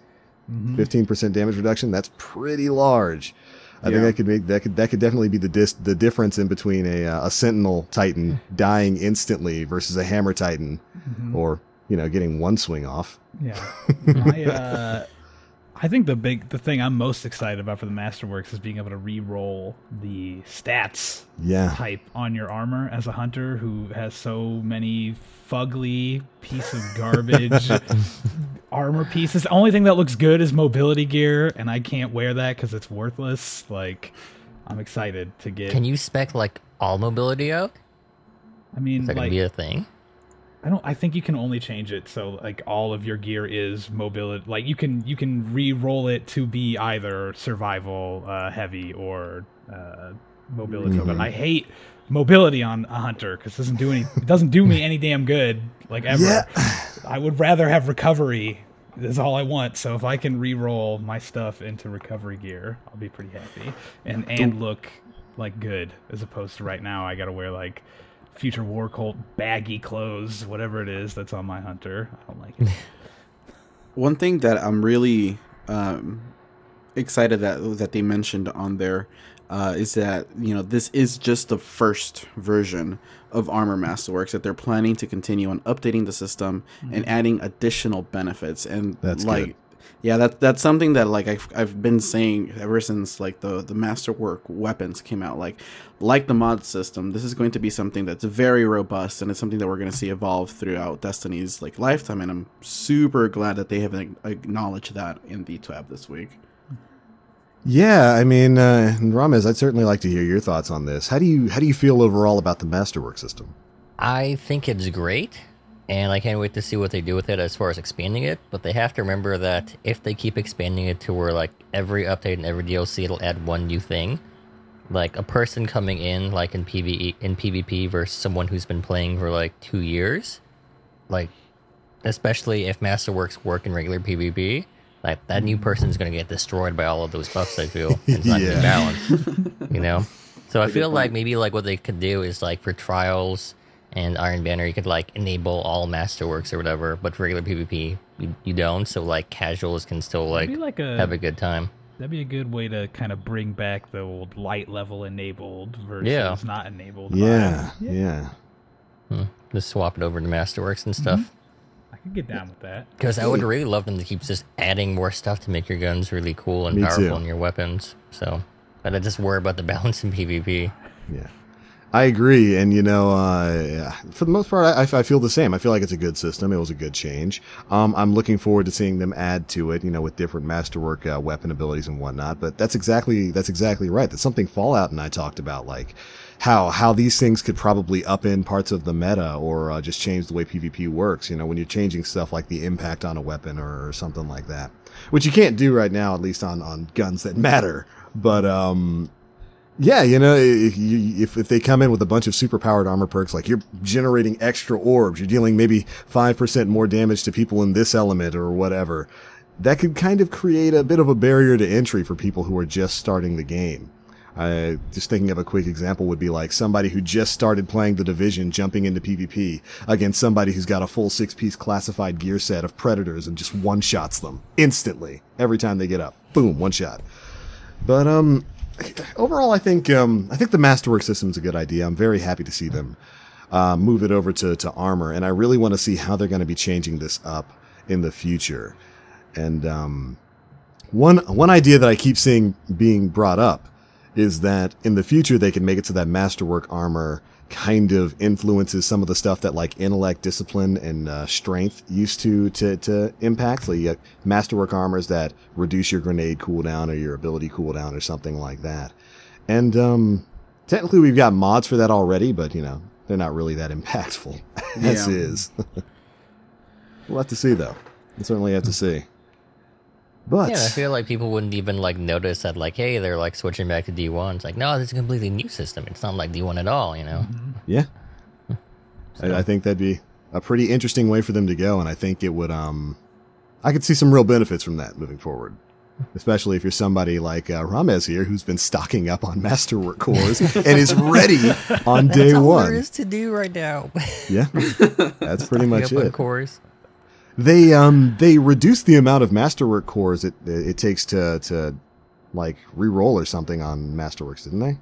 15% damage reduction. That's pretty large. I think that could definitely be the difference in between a Sentinel Titan dying instantly versus a Hammer Titan, or getting one swing off. Yeah. I think the thing I'm most excited about for the Masterworks is being able to re-roll the stats Yeah. type on your armor as a hunter who has so many fugly piece of garbage armor pieces. The only thing that looks good is mobility gear, and I can't wear that because it's worthless. Like, I'm excited to get. Can you spec like all mobility out? I mean, Is that gonna like, be a thing? I think you can only change it so like all of your gear is mobility. Like you can re-roll it to be either survival heavy or mobility. But I hate mobility on a hunter because it doesn't do me any damn good like ever. Yeah. I would rather have recovery. Is all I want. So if I can re-roll my stuff into recovery gear, I'll be pretty happy and look like good as opposed to right now I got to wear like Future War Cult baggy clothes, whatever it is that's on my hunter. I don't like it. One thing that I'm really excited that they mentioned on there is that this is just the first version of Armor Masterworks, that they're planning to continue on updating the system and adding additional benefits. And That's like good. yeah, that's something that like I've been saying ever since like the Masterwork weapons came out. Like the mod system, this is going to be something that's very robust, and it's something that we're going to see evolve throughout Destiny's like lifetime. And I'm super glad that they have acknowledged that in the tab this week. Yeah, I mean, Ramez, I'd certainly like to hear your thoughts on this. How do you feel overall about the Masterwork system? I think it's great, and I can't wait to see what they do with it as far as expanding it. But they have to remember that if they keep expanding it to where like every update and every DLC it'll add one new thing, like a person coming in like in PvP versus someone who's been playing for like 2 years, like especially if Masterworks work in regular PvP, like that new person's gonna get destroyed by all of those buffs. I feel and it's not gonna be balanced, So I feel like maybe like what they could do is like for trials and Iron Banner, you could like enable all Masterworks or whatever, but for regular PvP, you don't. So like casuals can still like, have a good time. That'd be a good way to kind of bring back the old light level enabled versus not enabled. Yeah. Just swap it over to Masterworks and stuff. I could get down with that. Because I would really love them to keep just adding more stuff to make your guns really cool and Me powerful too. and your weapons. So, but I just worry about the balance in PvP. Yeah. I agree, and for the most part, I feel the same. I feel like it's a good system. It was a good change. I'm looking forward to seeing them add to it, with different Masterwork weapon abilities and whatnot. But that's exactly right. That's something Fallout and I talked about, like how these things could probably up in parts of the meta or just change the way PvP works. When you're changing stuff like the impact on a weapon or something like that, which you can't do right now, at least on guns that matter. But yeah, if they come in with a bunch of super-powered armor perks, like you're generating extra orbs, you're dealing maybe 5% more damage to people in this element or whatever, that could kind of create a bit of a barrier to entry for people who are just starting the game. Just thinking of a quick example would be like somebody who just started playing The Division jumping into PvP against somebody who's got a full 6-piece classified gear set of Predators and just one-shots them instantly every time they get up. Boom, one shot. But, overall, I think the Masterwork system is a good idea. I'm very happy to see them move it over to armor, and I really want to see how they're going to be changing this up in the future. And one idea that I keep seeing being brought up is that in the future they can make it so that masterwork armor kind of influences some of the stuff that like intellect, discipline, and strength used to impact. So you get masterwork armors that reduce your grenade cooldown or your ability cooldown or something like that. And technically we've got mods for that already, but you know, they're not really that impactful as is. We'll have to see though. We'll certainly have to see. But yeah, I feel like people wouldn't even like notice that, like, hey, they're like switching back to D1. It's like, no, this is a completely new system. It's not like D1 at all, you know? yeah, So, I think that'd be a pretty interesting way for them to go, and I think it would. I could see some real benefits from that moving forward, especially if you're somebody like Ramez here, who's been stocking up on masterwork cores and is ready on day that's all one. there is to do right now. Yeah, that's pretty much Stocking up on it. cores. They reduced the amount of masterwork cores it takes to like re-roll or something on masterworks, didn't they?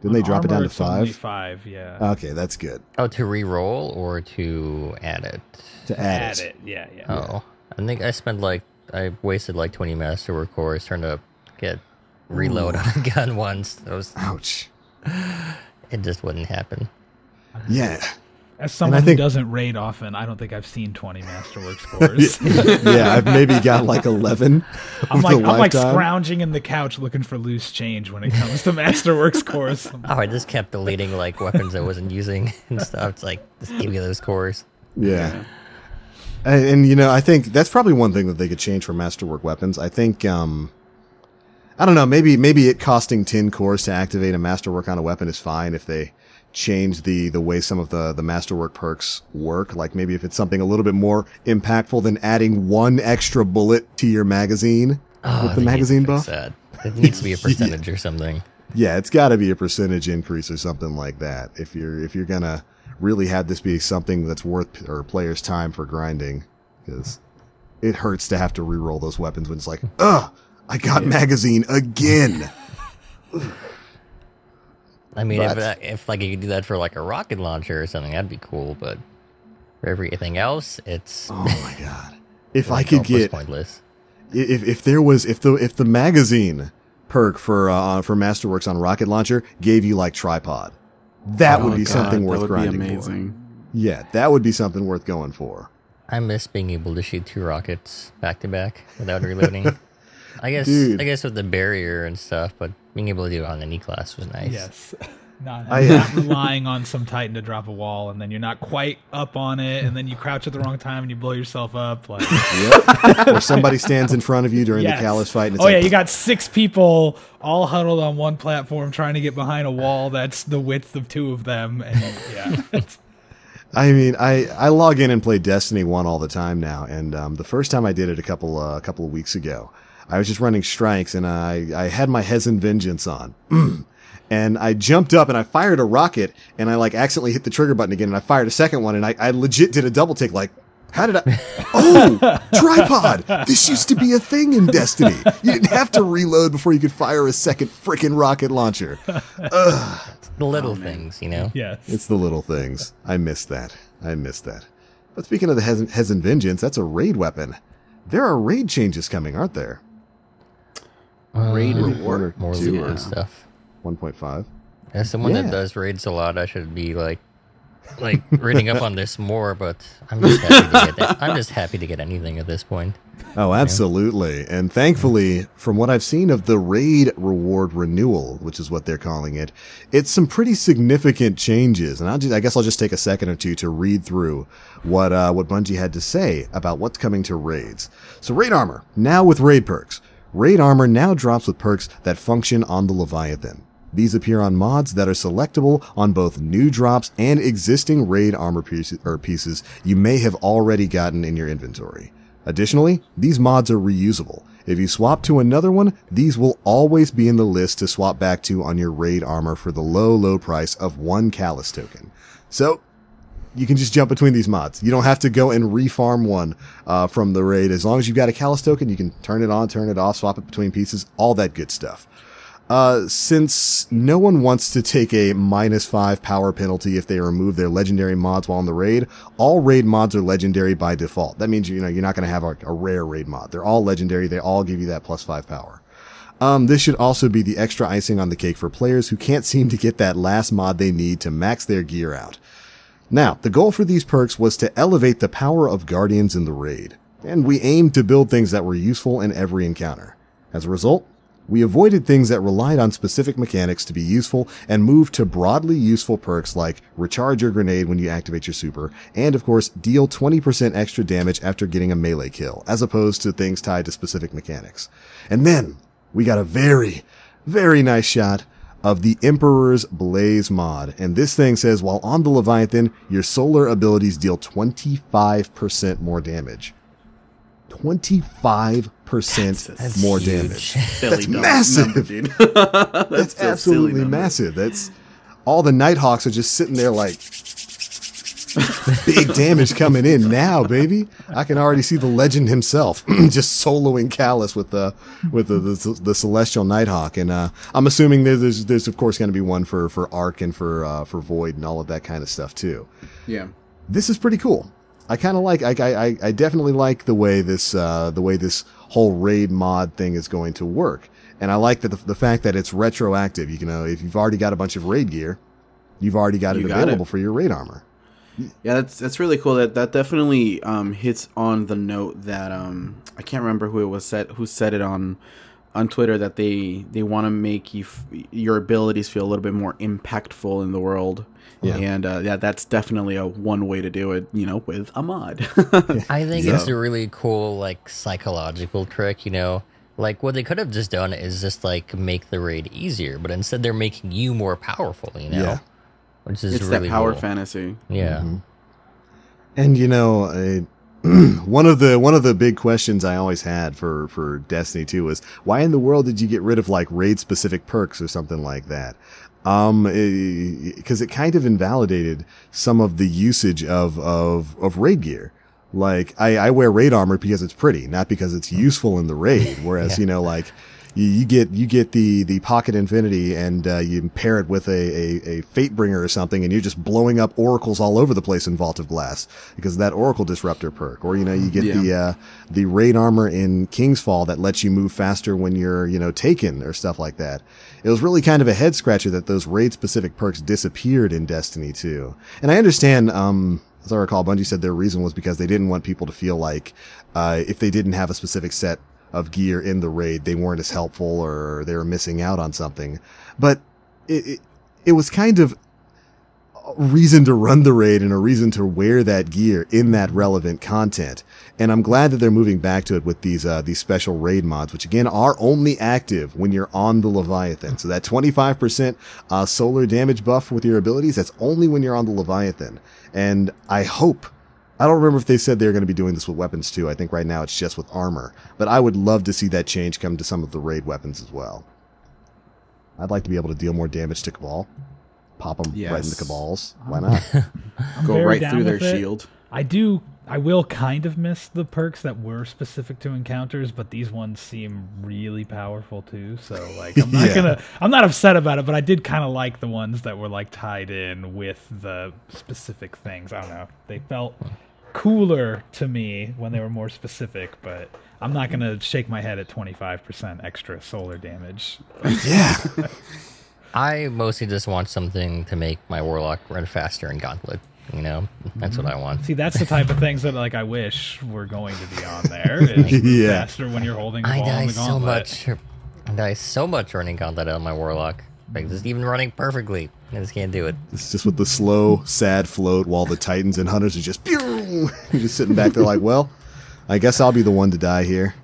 Didn't they drop it down to It's only 5? 5, yeah. Okay, that's good. Oh, to re-roll or to add it? To add Add it. it, yeah. Oh, I think I wasted like 20 masterwork cores trying to get reload on a gun once. Ouch. It just wouldn't happen. Yeah. As someone who doesn't raid often, I don't think I've seen 20 Masterwork scores. Yeah, I've maybe got like 11. I'm like lifetime. scrounging in the couch looking for loose change when it comes to Masterwork scores. Oh, I just kept deleting like weapons I wasn't using and stuff. It's like, just give me those cores. Yeah. And you know, I think that's probably one thing that they could change for masterwork weapons. I think, I don't know, maybe it costing 10 cores to activate a masterwork on a weapon is fine if they change the way some of the masterwork perks work. Like maybe if it's something a little bit more impactful than adding 1 extra bullet to your magazine with the magazine buff. That. It needs to be a percentage or something. Yeah, it's got to be a percentage increase or something like that. If you're gonna really have this be something that's worth or players' time for grinding, because it hurts to have to reroll those weapons when it's like, ugh, I got magazine again. I mean, if like you could do that for like a rocket launcher or something, that'd be cool. But for everything else, it's Oh my god! If like, I could almost get pointless. if the magazine perk for Masterworks on rocket launcher gave you like tripod, that would be something worth grinding amazing. for. Yeah, that would be something worth going for. I miss being able to shoot 2 rockets back to back without reloading. I guess with the barrier and stuff, but being able to do it on any class was nice. Yes. Not relying on some Titan to drop a wall, and then you're not quite up on it, and then you crouch at the wrong time and you blow yourself up. Like, Yep. Or somebody stands in front of you during the Callus fight. And it's yeah, you got 6 people all huddled on one platform trying to get behind a wall that's the width of 2 of them, and yeah. I mean, I log in and play Destiny 1 all the time now, and the first time I did it a couple of weeks ago, I was just running strikes, and I had my Hezen Vengeance on. And I jumped up and I fired a rocket, and I like accidentally hit the trigger button again, and I fired a second one, and I legit did a double take, like, how did I... Oh, tripod! This used to be a thing in Destiny. You didn't have to reload before you could fire a second frickin' rocket launcher. Ugh. The little things, you know? Yes. It's the little things. I missed that. But speaking of the Hezen Vengeance, that's a raid weapon. There are raid changes coming, aren't there? Raid One reward. or More two loot or and stuff. 1.5. As someone Yeah. that does raids a lot, I should be like reading up on this more, but I'm just happy to get that. I'm just happy to get anything at this point. Oh, absolutely. And thankfully, from what I've seen of the raid reward renewal, which is what they're calling it, it's some pretty significant changes. And I guess I'll just take a second or two to read through what Bungie had to say about what's coming to raids. So raid armor, now with raid perks. Raid armor now drops with perks that function on the Leviathan. These appear on mods that are selectable on both new drops and existing raid armor pieces you may have already gotten in your inventory. Additionally, these mods are reusable. If you swap to another one, these will always be in the list to swap back to on your raid armor for the low price of 1 Callus token. So, you can just jump between these mods. You don't have to go and refarm one from the raid. As long as you've got a Callus token, you can turn it on, turn it off, swap it between pieces, all that good stuff. Since no one wants to take a -5 power penalty if they remove their legendary mods while in the raid, all raid mods are legendary by default. That means, you're not going to have a rare raid mod. They're all legendary. They all give you that +5 power. This should also be the extra icing on the cake for players who can't seem to get that last mod they need to max their gear out. Now, the goal for these perks was to elevate the power of Guardians in the raid, and we aimed to build things that were useful in every encounter. As a result, we avoided things that relied on specific mechanics to be useful and moved to broadly useful perks like recharge your grenade when you activate your super, and of course, deal 20% extra damage after getting a melee kill, as opposed to things tied to specific mechanics. And then, we got a very, very nice shot of the Emperor's Blaze mod, and this thing says while on the Leviathan, your solar abilities deal 25% more damage. 25% more huge. damage. Silly That's dumb massive. number, dude. That's so silly absolutely number. massive. That's all the Nighthawks are just sitting there like big damage coming in now, baby. I can already see the legend himself just soloing Callus with the Celestial Nighthawk, and I'm assuming there's of course going to be one for Arc and for Void and all of that kind of stuff too. Yeah. This is pretty cool. I kind of like. I definitely like the way this whole raid mod thing is going to work, and I like that the fact that it's retroactive. You know, if you've already got a bunch of raid gear, you've already got it available for your raid armor. Yeah, that's really cool. That definitely hits on the note that I can't remember who said it on Twitter, that they want to make your abilities feel a little bit more impactful in the world. Yeah. And that's definitely one way to do it, with a mod. I think it's a really cool, like, psychological trick, Like, what they could have just done is just, like, make the raid easier, but instead they're making you more powerful, Yeah. Which is it's really that power cool. fantasy. Yeah. Mm-hmm. And, one of the big questions I always had for Destiny 2 was, why in the world did you get rid of, like, raid-specific perks or something like that? Because it kind of invalidated some of the usage of raid gear. Like, I wear raid armor because it's pretty, not because it's useful in the raid. Whereas, like, you get the Pocket Infinity and you pair it with a Fatebringer or something, and you're just blowing up oracles all over the place in Vault of Glass because of that Oracle Disruptor perk. Or, you get the raid armor in Kingsfall that lets you move faster when you're, taken or stuff like that. It was really kind of a head scratcher that those raid-specific perks disappeared in Destiny 2. And I understand, as I recall, Bungie said their reason was because they didn't want people to feel like if they didn't have a specific set of gear in the raid, they weren't as helpful or they were missing out on something. But it was kind of a reason to run the raid and a reason to wear that gear in that relevant content. And I'm glad that they're moving back to it with these special raid mods, which again are only active when you're on the Leviathan. So that 25% solar damage buff with your abilities, that's only when you're on the Leviathan. And I don't remember if they said they're going to be doing this with weapons too. I think right now it's just with armor. But I would love to see that change come to some of the raid weapons as well. I'd like to be able to deal more damage to Cabal. Pop them right into Cabals. Why not? Go right through their shield. I will kind of miss the perks that were specific to encounters, but these ones seem really powerful too. So like, I'm not upset about it, but I did kind of like the ones that were like tied in with the specific things. I don't know. They felt cooler to me when they were more specific, but I'm not going to shake my head at 25% extra solar damage. Yeah. I mostly just want something to make my Warlock run faster in Gauntlet. That's what I want. See, that's the type of things that like I wish were going to be on there. Is faster when you're holding the ball in the gauntlet. I die so much running Gauntlet on my Warlock. Like, just even running perfectly. I just can't do it. It's just with the slow, sad float while the Titans and Hunters are just pew! You're just sitting back there like, well, I guess I'll be the one to die here.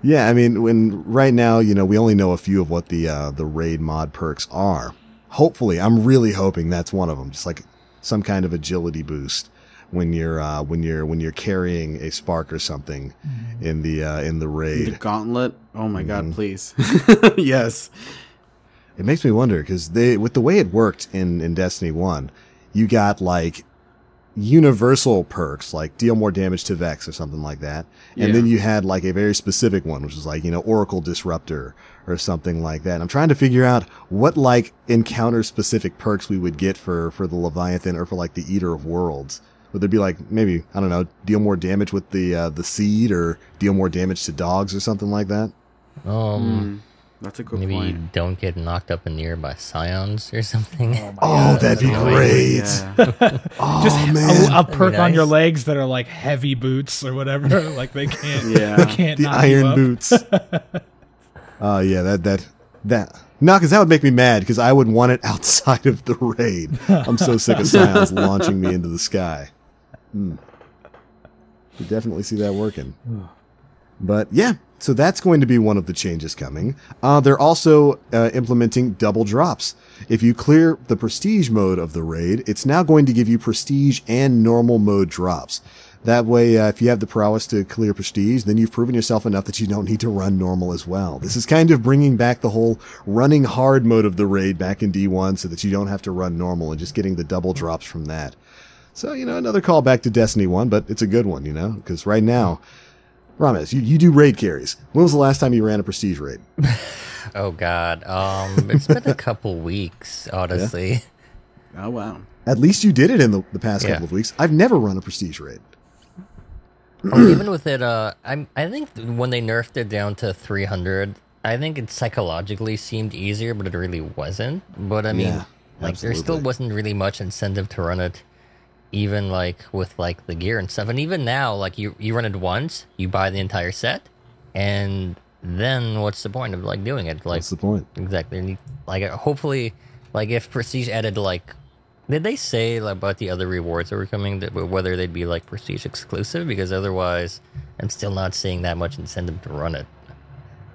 Yeah, I mean, right now, we only know a few of what the raid mod perks are. Hopefully, I'm really hoping that's one of them. Just like some kind of agility boost when you're carrying a spark or something in the raid. The gauntlet. Oh my God! Please. Yes. It makes me wonder because with the way it worked in Destiny 1, you got like universal perks, like deal more damage to Vex or something like that. And then you had like a very specific one, which was like, Oracle Disruptor or something like that. And I'm trying to figure out what like encounter specific perks we would get for the Leviathan or for like the Eater of Worlds. Would there be like, maybe, I don't know, deal more damage with the seed or deal more damage to dogs or something like that? That's a good Maybe point. you don't get knocked up in the air by scions or something. That'd be great. Yeah. Oh, Just man. a perk on your nice. legs that are like heavy boots or whatever. Like they can't. Yeah. They can't The knock you iron up. boots. Yeah, that. No, because that would make me mad, because I would want it outside of the raid. I'm so sick of scions launching me into the sky. Could definitely see that working. But yeah, so that's going to be one of the changes coming. They're also implementing double drops. If you clear the prestige mode of the raid, it's now going to give you prestige and normal mode drops. That way, if you have the prowess to clear prestige, then you've proven yourself enough that you don't need to run normal as well. This is kind of bringing back the whole running hard mode of the raid back in D1 so that you don't have to run normal, and just getting the double drops from that. So, another callback to Destiny 1, but it's a good one, because right now, Ramez, you do raid carries. When was the last time you ran a prestige raid? Oh God, it's been a couple weeks, honestly. Oh, wow. At least you did it in the past Yeah. couple of weeks. I've never run a prestige raid. Even with it, I think when they nerfed it down to 300, I think it psychologically seemed easier, but it really wasn't. But I mean, Yeah, there still absolutely. wasn't really much incentive to run it, even like with like the gear and stuff. And even now, like you run it once, you buy the entire set, and then what's the point of like doing it? Like What's the point? exactly, and like hopefully, like if Prestige added like. Did they say about the other rewards that were coming, whether they'd be like Prestige exclusive? Because otherwise, I'm still not seeing that much incentive to run it.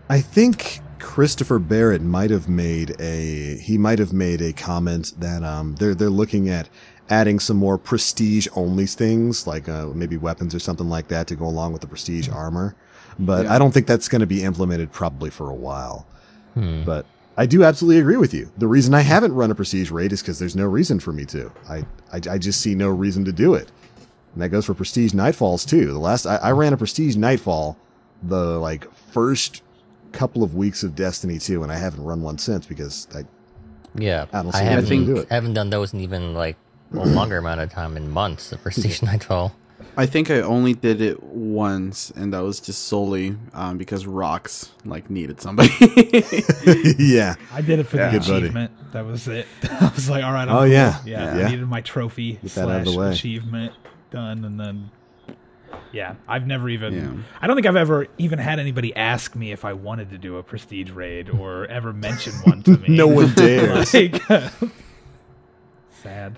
I think Christopher Barrett might have made a comment that they're looking at adding some more prestige only things, like maybe weapons or something like that to go along with the prestige armor. But I don't think that's going to be implemented probably for a while. But I do absolutely agree with you. The reason I haven't run a prestige raid is because there's no reason for me to. I just see no reason to do it. And that goes for prestige nightfalls too. The last I ran a prestige nightfall the first couple of weeks of Destiny 2, and I haven't run one since because I don't see I any reason to do it. haven't done those in even like a longer amount of time in months. The Prestige Nightfall. I think I only did it once, and that was just solely because Rocks needed somebody. Yeah. I did it for the Good buddy. achievement. That was it. I was like, all right. I'm Oh, cool. yeah. yeah. Yeah. I needed my trophy Get that out of the / way. achievement done, and then I've never even. Yeah. I don't think I've ever even had anybody ask me if I wanted to do a prestige raid or ever mention one to me. No one dares. Like, sad.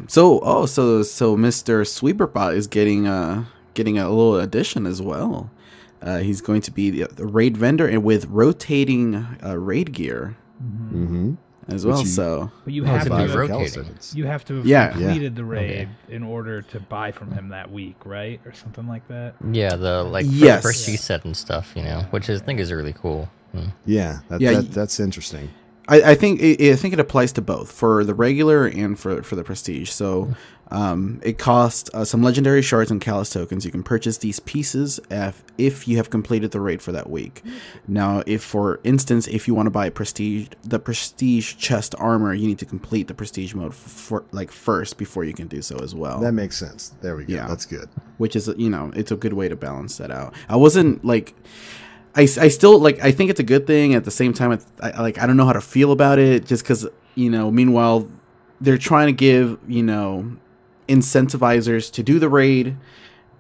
So Mr. Sweeperbot is getting a little addition as well. He's going to be the raid vendor and with rotating raid gear Mm-hmm. as well. you- So But you Oh, have it's to gonna be have, rotating. you have to have Yeah. completed the raid Okay. in order to buy from him that week, right, or something like that. Yeah, the Yes. Prestige set and stuff, which I think is really cool. Yeah. That's interesting. I think it applies to both for the regular and for the prestige. So it costs some legendary shards and Callus tokens. You can purchase these pieces if you have completed the raid for that week. Now, if for instance, if you want to buy the prestige chest armor, you need to complete the prestige mode first before you can do so as well. That makes sense. There we go. Yeah. That's good. Which is it's a good way to balance that out. I wasn't I still I think it's a good thing. At the same time, I don't know how to feel about it, just because meanwhile they're trying to give incentivizers to do the raid.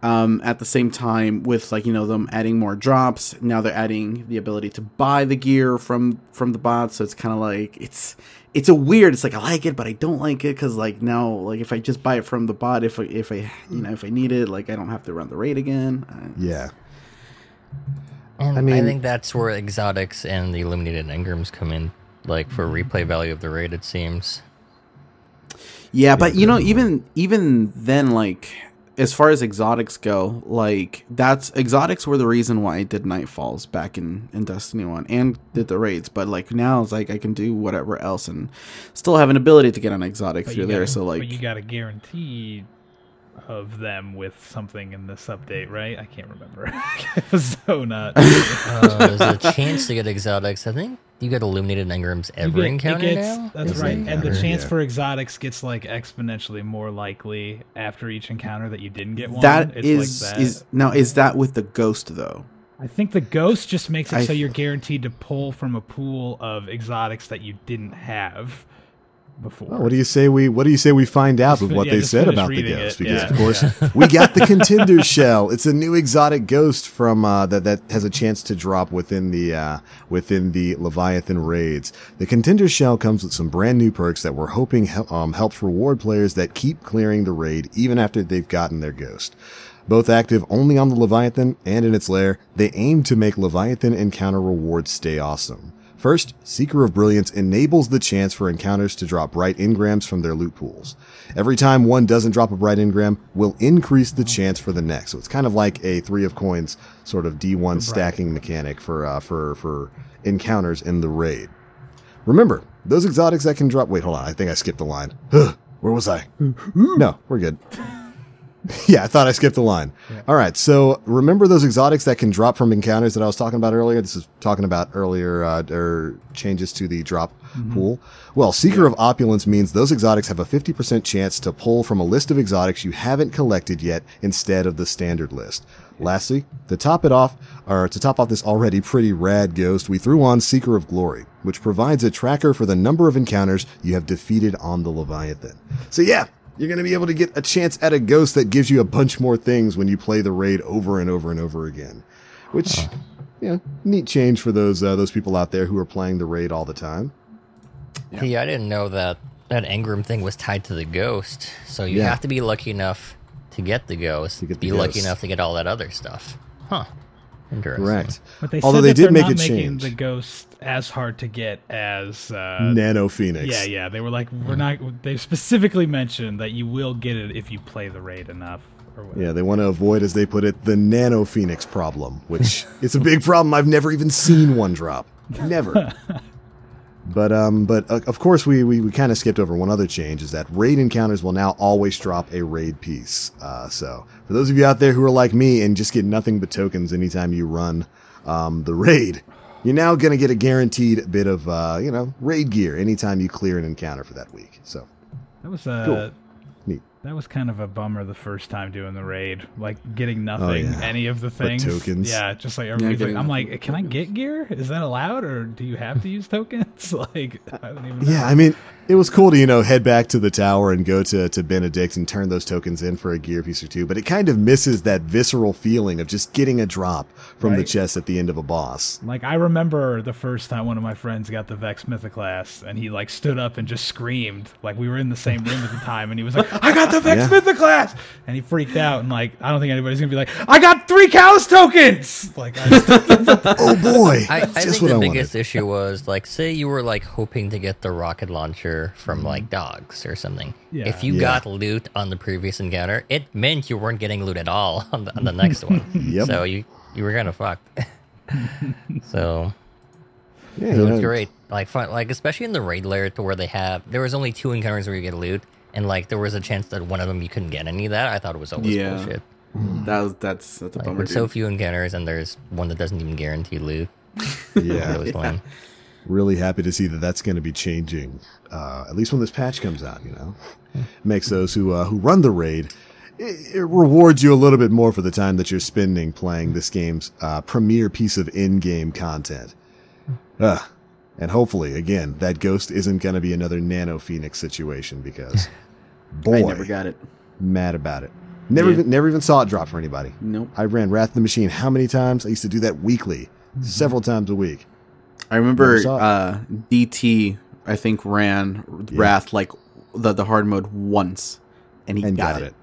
At the same time, with them adding more drops, now they're adding the ability to buy the gear from the bots. So it's kind of it's a weird. It's I like it, but I don't like it because now if I just buy it from the bot, if I need it, I don't have to run the raid again. Yeah. And I I, mean- think that's where exotics and the illuminated engrams come in, for replay value of the raid. It seems. Yeah, but even then, as far as exotics go, exotics were the reason why I did Nightfalls back in Destiny 1 and did the raids. But now it's I can do whatever else and still have an ability to get an exotic But through you there. gotta- So but you got to guarantee of them with something in this update, right? I can't remember. It was so not. There's a chance to get exotics. I think you get illuminated engrams every encounter now. That's Is right, it? and the chance Yeah. for exotics gets like exponentially more likely after each encounter that you didn't get one. That It's is like that. is now is that with the ghost though? I think the ghost just makes it I- so you're guaranteed to pull from a pool of exotics that you didn't have before. Well, what do you say we find out with what they just said finish about the reading ghost? it. Because Yeah, of course we got the contender shell. It's a new exotic ghost from that has a chance to drop within the Leviathan raids. The contender shell comes with some brand new perks that we're hoping helps reward players that keep clearing the raid even after they've gotten their ghost. Both active only on the Leviathan and in its lair, they aim to make Leviathan encounter rewards stay awesome. First, Seeker of Brilliance enables the chance for encounters to drop bright engrams from their loot pools. Every time one doesn't drop a bright engram, will increase the chance for the next. So it's kind of like a 3 of coins sort of D1 stacking mechanic for encounters in the raid. Remember, those exotics that can drop... Wait, hold on. I think I skipped the line. Where was I? No, we're good. Yeah, I thought I skipped the line. Yeah. All right, so remember those exotics that can drop from encounters that I was talking about earlier? This is talking about earlier changes to the drop pool. Well, Seeker of Opulence means those exotics have a 50% chance to pull from a list of exotics you haven't collected yet instead of the standard list. Lastly, to top off this already pretty rad ghost, we threw on Seeker of Glory, which provides a tracker for the number of encounters you have defeated on the Leviathan. So yeah, you're going to be able to get a chance at a ghost that gives you a bunch more things when you play the raid over and over and over again. Which, neat change for those people out there who are playing the raid all the time. Yeah, I didn't know that engram thing was tied to the ghost. So you have to be lucky enough to get the ghost. Lucky enough to get all that other stuff. Huh. Interesting. Correct. But they Although said they that did they're make not a making change. the ghost as hard to get as Nano Phoenix. Yeah. They were like, we're not. They specifically mentioned that you will get it if you play the raid enough. Or whatever. Yeah, they want to avoid, as they put it, the Nano Phoenix problem, which it's a big problem. I've never even seen one drop. Never. But of course, we kind of skipped over one other change, is that raid encounters will now always drop a raid piece. So for those of you out there who are like me and just get nothing but tokens anytime you run the raid, you're now going to get a guaranteed bit of raid gear anytime you clear an encounter for that week. So That was cool. Neat. That was kind of a bummer the first time doing the raid, like getting nothing, any of the things. tokens. Yeah, just like everybody's like, I'm nothing. like, can I get gear? Is that allowed, or do you have to use tokens? Like, I don't even know. Yeah, I mean, it was cool to, head back to the tower and go to Benedict and turn those tokens in for a gear piece or two, but it kind of misses that visceral feeling of just getting a drop from the chest at the end of a boss. Like, I remember the first time one of my friends got the Vex Mythoclast, and he, like, stood up and just screamed. Like, we were in the same room at the time, and he was like, I got the Vex Mythoclast! And he freaked out, and, like, I don't think anybody's gonna be like, I got 3 Callus tokens! Like, Oh boy! I Just think what the I biggest wanted. issue was, like, say you were, like, hoping to get the rocket launcher from, like, dogs or something. Yeah. If you Yeah. got loot on the previous encounter, it meant you weren't getting loot at all on the next one. Yep. So you were kind of fucked. So Yeah, it was great. Like, fun, like, especially in the raid layer to where there was only 2 encounters where you get loot, and, like, there was a chance that one of them you couldn't get any of that. I thought it was always Yeah. bullshit. That's a Like, bummer. with so Dude. few encounters, and there's one that doesn't even guarantee loot. That Yeah, was lame. really happy to see that that's going to be changing. At least when this patch comes out, makes those who run the raid. It rewards you a little bit more for the time that you're spending playing this game's premier piece of in-game content. And hopefully, again, that ghost isn't going to be another Nano Phoenix situation because, boy, I never got it. mad about it. Never even saw it drop for anybody. Nope. I ran Wrath of the Machine how many times? I used to do that weekly, several times a week. I remember Never saw DT, I think, ran Wrath like the hard mode once, and he And got it.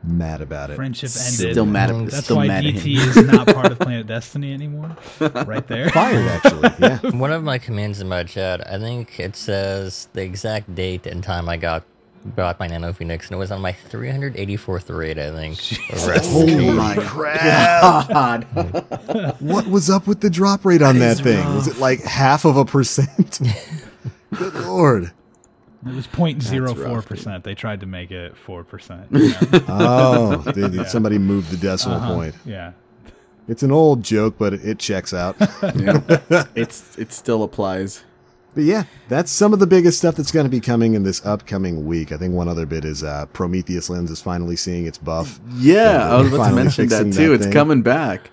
Mad about it. friendship ended. Still mad at That's still why mad at DT him. is not part of Planet Destiny anymore. Right there. Fired, actually. Yeah. One of my commands in my chat, I think it says the exact date and time I got my Nano Phoenix, and it was on my 384th raid, I think. Holy my crap! God. What was up with the drop rate on that thing? Was it like 0.5%? Good lord. It was 0.04%. They tried to make it 4%. You know? Oh, somebody moved the decimal point. Yeah. It's an old joke, but it checks out. It still applies. But yeah, that's some of the biggest stuff that's going to be coming in this upcoming week. I think one other bit is Prometheus Lens is finally seeing its buff. Yeah, I was about to mention that too. It's coming back.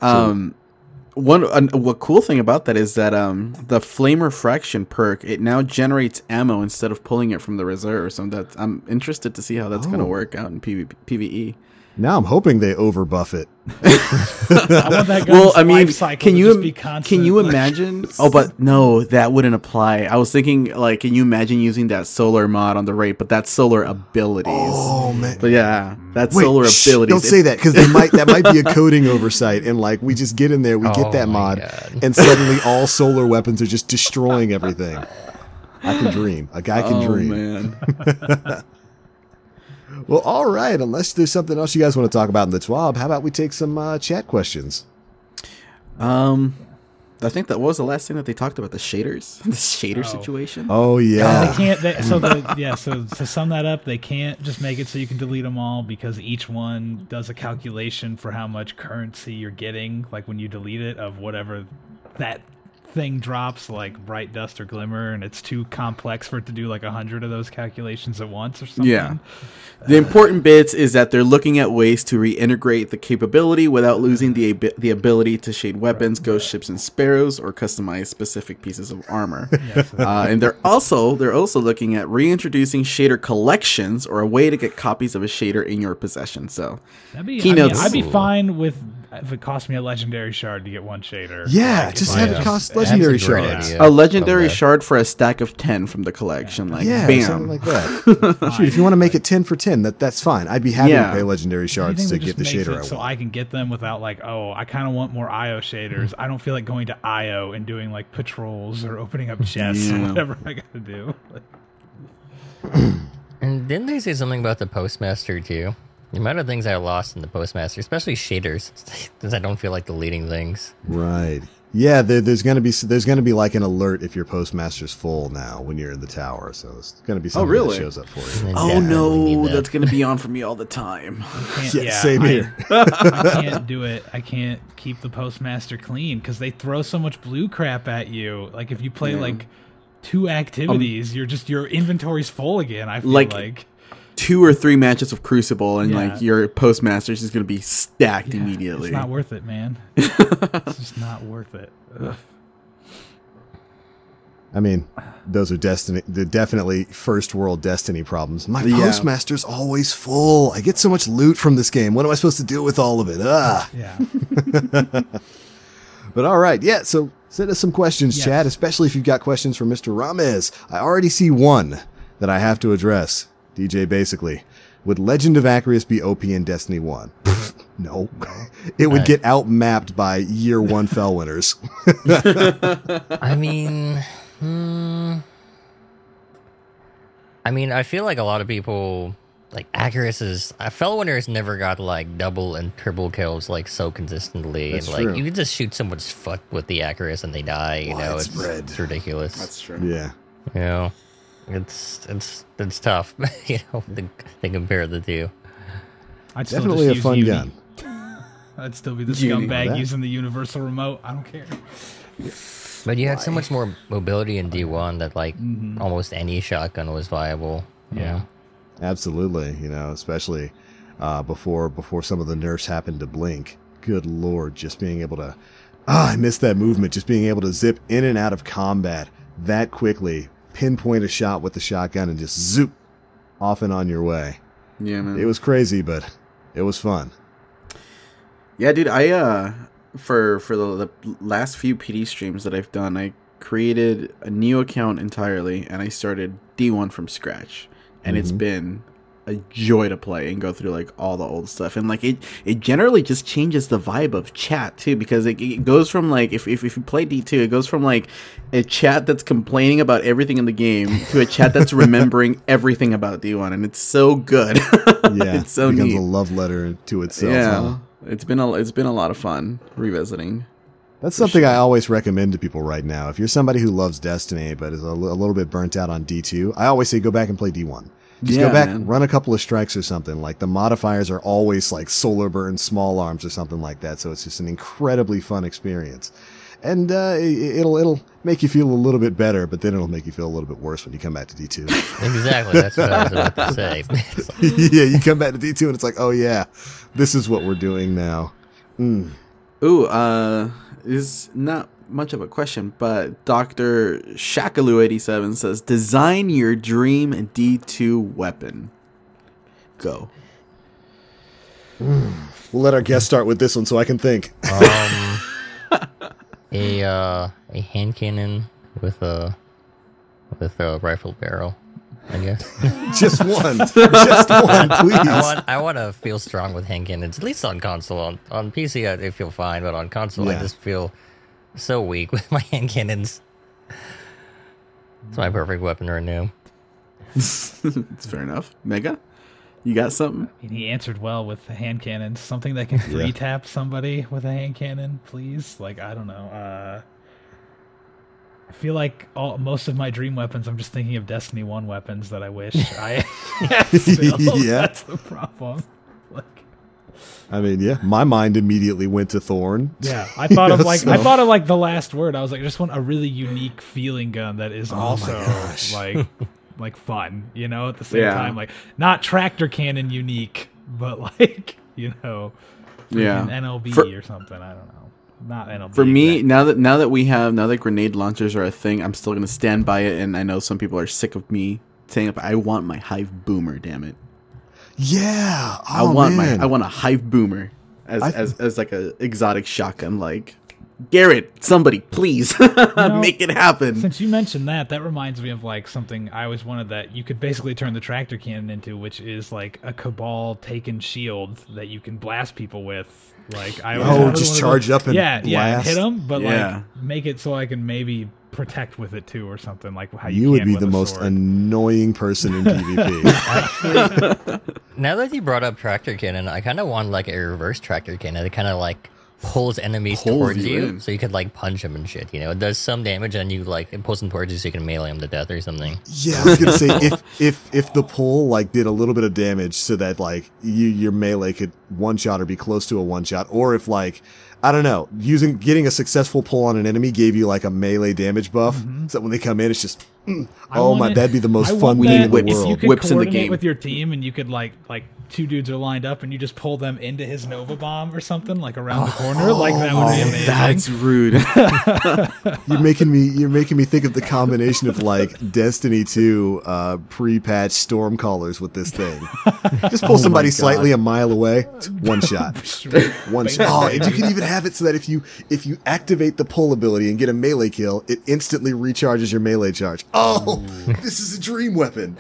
One cool thing about that is that the Flame Refraction perk, it now generates ammo instead of pulling it from the reserve. So I'm interested to see how that's going to work out in PvE. Now I'm hoping they overbuff it. I want that gun's life cycle can to you just be constant. can you imagine? Oh, but no, that wouldn't apply. I was thinking, like, can you imagine using that solar mod on the raid? But that's solar abilities. Oh man! But yeah, that's solar abilities. Don't say that because that might be a coding oversight, and like we just get in there, we get that mod, and suddenly all solar weapons are just destroying everything. I can dream. A guy can dream. Man. Well, all right. Unless there's something else you guys want to talk about in the TWAB, how about we take some chat questions? I think that was the last thing that they talked about, the shaders, the shader situation. Oh yeah. They can't. So to sum that up, they can't just make it so you can delete them all because each one does a calculation for how much currency you're getting, like when you delete it, of whatever that thing drops, like bright dust or glimmer, and it's too complex for it to do like 100 of those calculations at once or something. Yeah. The important bits is that they're looking at ways to reintegrate the capability without losing the ability to shade weapons, ghost ships, and sparrows, or customize specific pieces of armor. Yes. And they're also looking at reintroducing shader collections, or a way to get copies of a shader in your possession. So, keynotes. I'd be fine with if it cost me a legendary shard to get one shader. Yeah, just have it cost legendary shards. A legendary shard for a stack of 10 from the collection. Like, bam. Something like that. Shoot, if you want to make it 10 for 10, that's fine. I'd be happy to pay legendary shards to get the shader. So I can get them without like, oh, I kind of want more IO shaders. I don't feel like going to IO and doing like patrols or opening up chests or whatever I got to do. And didn't they say something about the Postmaster too? The amount of things I lost in the Postmaster, especially shaders, because I don't feel like deleting things. Right. Yeah, there's gonna be like an alert if your Postmaster's full now when you're in the tower, so it's gonna be something that shows up for you. Oh no, that's gonna be on for me all the time. Same here. I can't do it. I can't keep the Postmaster clean because they throw so much blue crap at you. Like if you play like 2 activities, your inventory's full again. I feel like 2 or 3 matches of Crucible and like your Postmasters is going to be stacked immediately. It's not worth it, man. It's just not worth it. Ugh. I mean, those are definitely first world Destiny problems. My Postmaster's always full. I get so much loot from this game. What am I supposed to do with all of it? Yeah. But all right, so send us some questions, Chad, especially if you've got questions for Mr. Ramez. I already see one that I have to address. DJ, basically, would Legend of Acreus be OP in Destiny 1? No. It would get outmapped by year 1 Fell winners. I mean, I feel like a lot of people, like, Acreus Fell winners never got, like, double and triple kills, like, so consistently. That's and, like, true. you can just shoot someone's foot with the Acreus and they die, you know? It's ridiculous. That's true. Yeah. You know? It's tough, you know, to compare the two. I'd Definitely a fun gun. I'd still be the scumbag using the universal remote. I don't care. But you had so much more mobility in D1 that like almost any shotgun was viable. Yeah. Absolutely. You know, especially before some of the nerfs happened to Blink. Good Lord, just being able to I missed that movement, just being able to zip in and out of combat that quickly. Pinpoint a shot with the shotgun and just zoop off and on your way. Yeah, man. It was crazy, but it was fun. Yeah, dude, I for the last few PD streams that I've done, I created a new account entirely and I started D1 from scratch. And it's been a joy to play and go through like all the old stuff, and like it generally just changes the vibe of chat too, because it goes from like if you play D2, it goes from like a chat that's complaining about everything in the game to a chat that's remembering everything about D1, and it's so good. Yeah, it's so it becomes neat. a love letter to itself. Yeah, huh? it's been a lot of fun revisiting. That's something I always recommend to people right now. If you're somebody who loves Destiny but is a little bit burnt out on D2, I always say go back and play D1. Just go back, run a couple of strikes or something. Like the modifiers are always like solar burn, small arms, or something like that. So it's just an incredibly fun experience. And it'll make you feel a little bit better, but then it'll make you feel a little bit worse when you come back to D2. Exactly, that's what I was about to say. Yeah, you come back to D2 and it's like, oh yeah, this is what we're doing now. Ooh, is not much of a question, but Dr. Shakaloo87 says, design your dream D2 weapon. Go. We'll let our guest start with this one so I can think. A hand cannon with a rifle barrel, I guess. Just one, please. I want to feel strong with hand cannons, at least on console. On PC, I feel fine, but on console, I just feel so weak with my hand cannons. It's my perfect weapon right now. It's fair enough. Mega, you got something? I mean, he answered well with the hand cannons. Something that can free tap somebody with a hand cannon, please. Like, I don't know. I feel like most of my dream weapons, I'm just thinking of Destiny 1 weapons that I wish I had still. Yeah. That's the problem. Like, I mean, yeah, my mind immediately went to Thorn. yeah, I thought of like I thought of like the last word. I was like, I just want a really unique feeling gun that is also like fun, you know, at the same time, like not tractor cannon unique, but like, you know, NLB or something. I don't know. Not NLB. For me, now that grenade launchers are a thing, I'm still gonna stand by it. And I know some people are sick of me saying it, but I want my Hive Boomer. Damn it! Yeah, I want a Hive Boomer as like a exotic shotgun. Like, Garrett, somebody please make it happen. Since you mentioned that reminds me of like something I always wanted that you could basically turn the tractor cannon into, which is like a Cabal taken shield that you can blast people with. Like just charge up and blast. And hit them, but like make it so I can maybe protect with it too or something, like how you would can be with the a most sword. annoying person in PvP. Now that you brought up tractor cannon, I kind of want like a reverse tractor cannon that kind of like pulls enemies towards you, so you could like punch them and shit. You know, it does some damage, and you like it pulls them towards you, so you can melee them to death or something. Yeah, I was gonna say if the pull like did a little bit of damage, so that like your melee could one shot or be close to a one shot, or if like I don't know, getting a successful pull on an enemy gave you like a melee damage buff, so that when they come in, it's just that'd be the most fun thing in the world. If you could Whips in the coordinate game with your team, and you could like two dudes are lined up, and you just pull them into his Nova Bomb or something like around the corner, like that would be amazing. That's rude. You're making me think of the combination of like Destiny 2 pre-patch Stormcallers with this thing. Just pull somebody slightly a mile away, one shot, one shot. Oh, and you can even have it so that if you activate the pull ability and get a melee kill, it instantly recharges your melee charge. Oh, this is a dream weapon.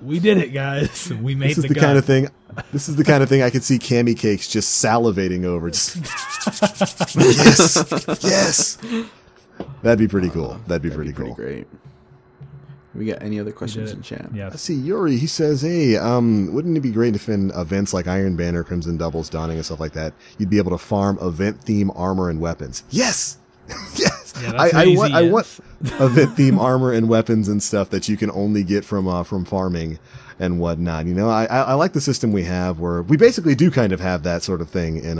We did it, guys. We made This is the kind of thing. This is the kind of thing I could see Cammy Cakes just salivating over. Just yes. That'd be pretty cool. That'd be pretty cool. Great. We got any other questions in chat? Yeah. Let's see, Yuri, he says, hey, wouldn't it be great if in events like Iron Banner, Crimson Doubles, Dawning, and stuff like that, you'd be able to farm event theme armor and weapons? Yes! Yes! Yeah, I want event theme armor and weapons and stuff that you can only get from farming and whatnot. You know, I like the system we have where we basically do kind of have that sort of thing in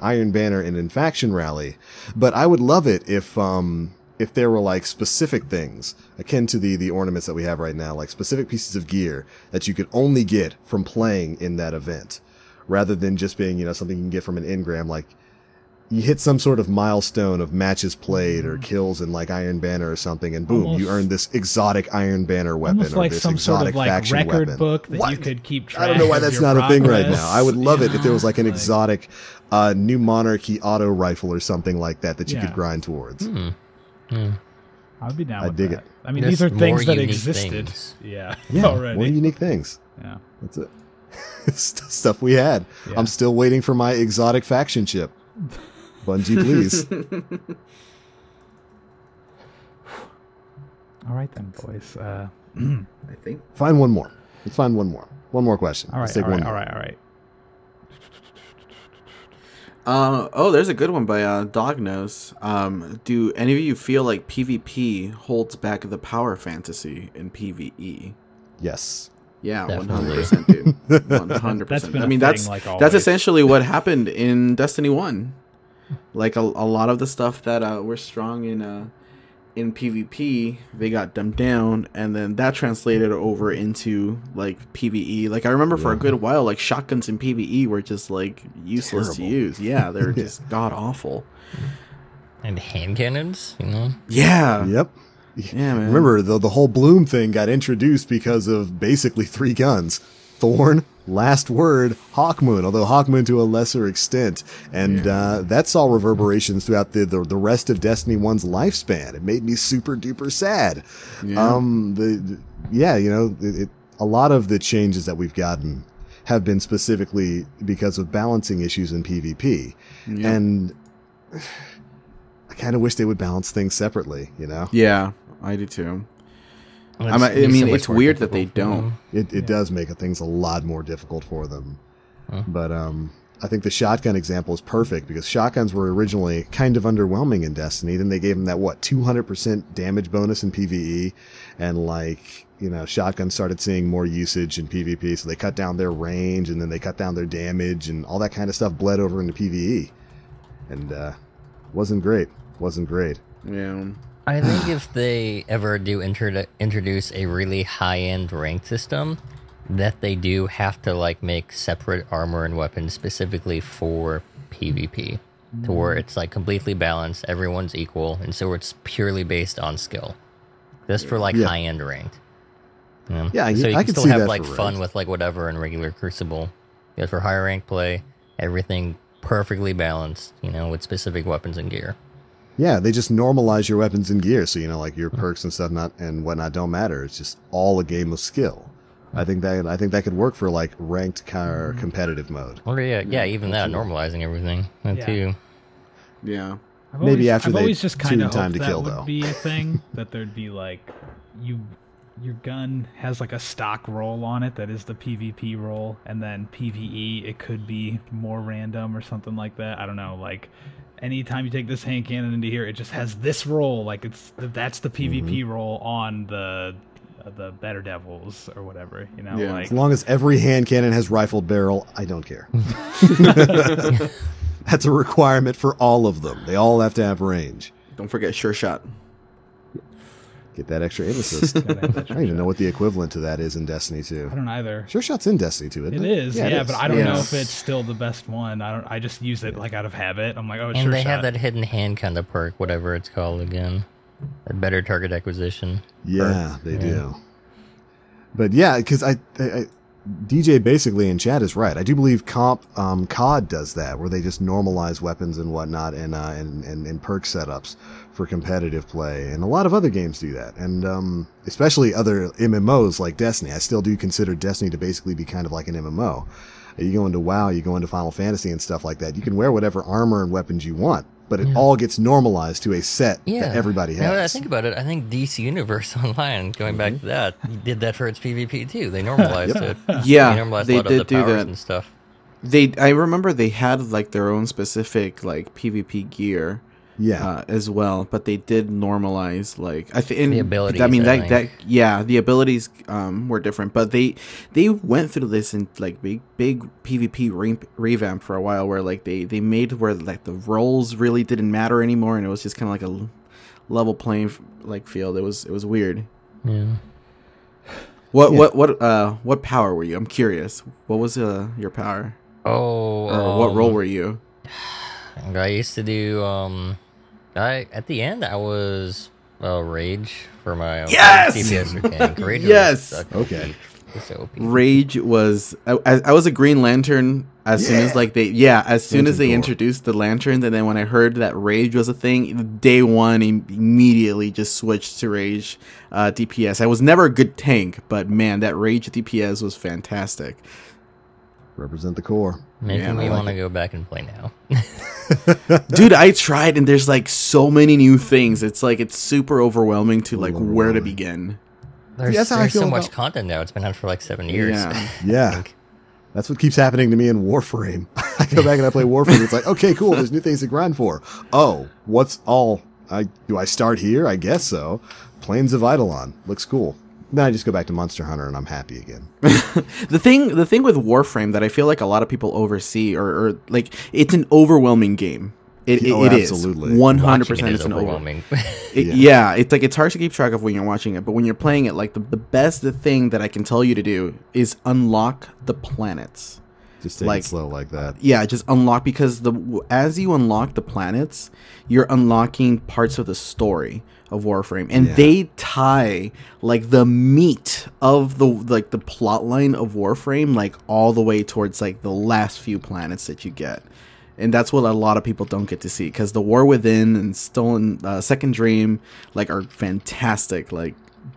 Iron Banner and in Faction Rally. But I would love it if there were like specific things akin to the ornaments that we have right now, like specific pieces of gear that you could only get from playing in that event, rather than just being, you know, something you can get from an engram. Like you hit some sort of milestone of matches played or kills in like Iron Banner or something, and boom, you earn this exotic Iron Banner weapon, almost or like this some exotic sort of like faction record weapon. book that you could keep track. I don't know why of that's your not a thing right progress. now. I would love it if there was like an exotic New Monarchy auto rifle or something like that you could grind towards. I'd be down I with dig that. it. I mean, There's these are things more that unique existed. things. Yeah, Yeah, already. more unique things. Yeah. That's it. Stuff we had. Yeah. I'm still waiting for my exotic faction ship. Bungie, please. All right then, boys. I think. Find one more. Let's find one more. One more question. All right. Let's take one more. All right. Oh, there's a good one by Dognose. Do any of you feel like PvP holds back the power fantasy in PvE? Yes. Yeah, Definitely. 100%, dude. 100%. That's been I a mean, thing, that's like that's always. essentially what happened in Destiny 1. Like a lot of the stuff that were strong in PvP, they got dumbed down, and then that translated over into like PvE. Like I remember for a good while, like shotguns in PvE were just like useless to Terrible. use. Yeah, they're just god awful. And hand cannons, you know? Yeah, Yep. yeah, man. Remember, the whole Bloom thing got introduced because of basically 3 guns. Thorn, Last Word, Hawkmoon, although Hawkmoon to a lesser extent. And that saw reverberations throughout the rest of Destiny 1's lifespan. It made me super duper sad. Yeah. A lot of the changes that we've gotten have been specifically because of balancing issues in PvP. Yeah. And I kind of wish they would balance things separately, you know? Yeah, I do too. It's I be mean, so much it's more weird that difficult they for don't. them. It does make things a lot more difficult for them. But I think the shotgun example is perfect because shotguns were originally kind of underwhelming in Destiny. Then they gave them that 200% damage bonus in PvE, and shotguns started seeing more usage in PvP, so they cut down their range, and then they cut down their damage, and all that kind of stuff bled over into PvE, and wasn't great. Yeah. I think if they ever do introduce a really high-end ranked system, that they do have to make separate armor and weapons specifically for PvP, to where it's completely balanced, everyone's equal, and so it's purely based on skill, just for Yeah. high-end ranked. You know? Yeah, so you I can could still see have that for fun ranked. with whatever in regular Crucible. But for higher rank play, everything perfectly balanced, with specific weapons and gear. Yeah, they just normalize your weapons and gear, so your perks and stuff and whatnot don't matter. It's just all a game of skill. I think that could work for ranked competitive mode. Or even that, normalizing everything too. Yeah. Maybe after I've they always just kind tune of Time hoped to that Kill, would though. be a thing, that there'd be your gun has a stock roll on it that is the PvP roll, and then PvE it could be more random or something like that. I don't know, anytime you take this hand cannon into here, it just has this roll, that's the PvP roll on the Better Devils or whatever, Yeah. As long as every hand cannon has rifled barrel, I don't care. That's a requirement for all of them. They all have to have range. Don't forget Sure Shot. Get that extra aim assist. I don't even know what the equivalent to that is in Destiny 2. I don't either. Sure Shot's in Destiny 2, isn't It it? is, it yeah, is. but I don't know Yeah. if it's still the best one. I just use it out of habit. I'm like, oh, it's And Sure they Shot. have that hidden hand kind of perk, whatever it's called again. That better target acquisition. Yeah, they do. But yeah, because I DJ basically in chat is right. I do believe COD does that, where they just normalize weapons and whatnot and perk setups for competitive play, and a lot of other games do that, and especially other MMOs like Destiny. I still do consider Destiny to basically be kind of like an MMO. You go into WoW, you go into Final Fantasy and stuff like that. You can wear whatever armor and weapons you want, but it all gets normalized to a set that everybody has. Now that I think about it, I think DC Universe Online, going back to that, did that for its PvP too. They normalized it. Yeah, they normalized they a lot did of the do powers that. and stuff. I remember they had their own specific PvP gear. Yeah. As well, but they did normalize I think The abilities, I mean I think. the abilities were different, but they went through this in big PvP revamp for a while, where they made where the roles really didn't matter anymore, and it was just kind of a level playing field. It was weird. Yeah. What power were you? I'm curious. What was your power? Oh. Or what role were you? I used to do. At the end, I was Rage for my Yes! DPS or tank. Rage Yes! Was, Okay. was OP. Rage was I was a Green Lantern as soon as as soon as they Lantern Corps. introduced the lanterns, and then when I heard that Rage was a thing, day one immediately just switched to Rage DPS. I was never a good tank, but man, that Rage DPS was fantastic. Represent the core. Making Yeah, I me like want to go back and play now. Dude, I tried, and there's so many new things. It's it's super overwhelming to where to overwhelming. begin. There's, that's how I there's feel so much about- content now. It's been out for 7 years. Yeah. Yeah. That's what keeps happening to me in Warframe. I go back and I play Warframe. It's like, okay, cool. There's new things to grind for. Oh, what's all? Do I start here? I guess so. Plains of Eidolon looks cool. Then I just go back to Monster Hunter and I'm happy again. The thing with Warframe that I feel like a lot of people oversee, or like, it's an overwhelming game. It is absolutely 100%. It's an overwhelming. Yeah, it's like, it's hard to keep track of when you're watching it, but when you're playing it, like the best thing that I can tell you to do is unlock the planets. Just take it slow like that. Yeah, just unlock, because as you unlock the planets, you're unlocking parts of the story of Warframe, and they tie like the meat of the plot line of Warframe, like all the way towards like the last few planets that you get. And that's what a lot of people don't get to see, because the War Within and Stolen Second Dream like are fantastic like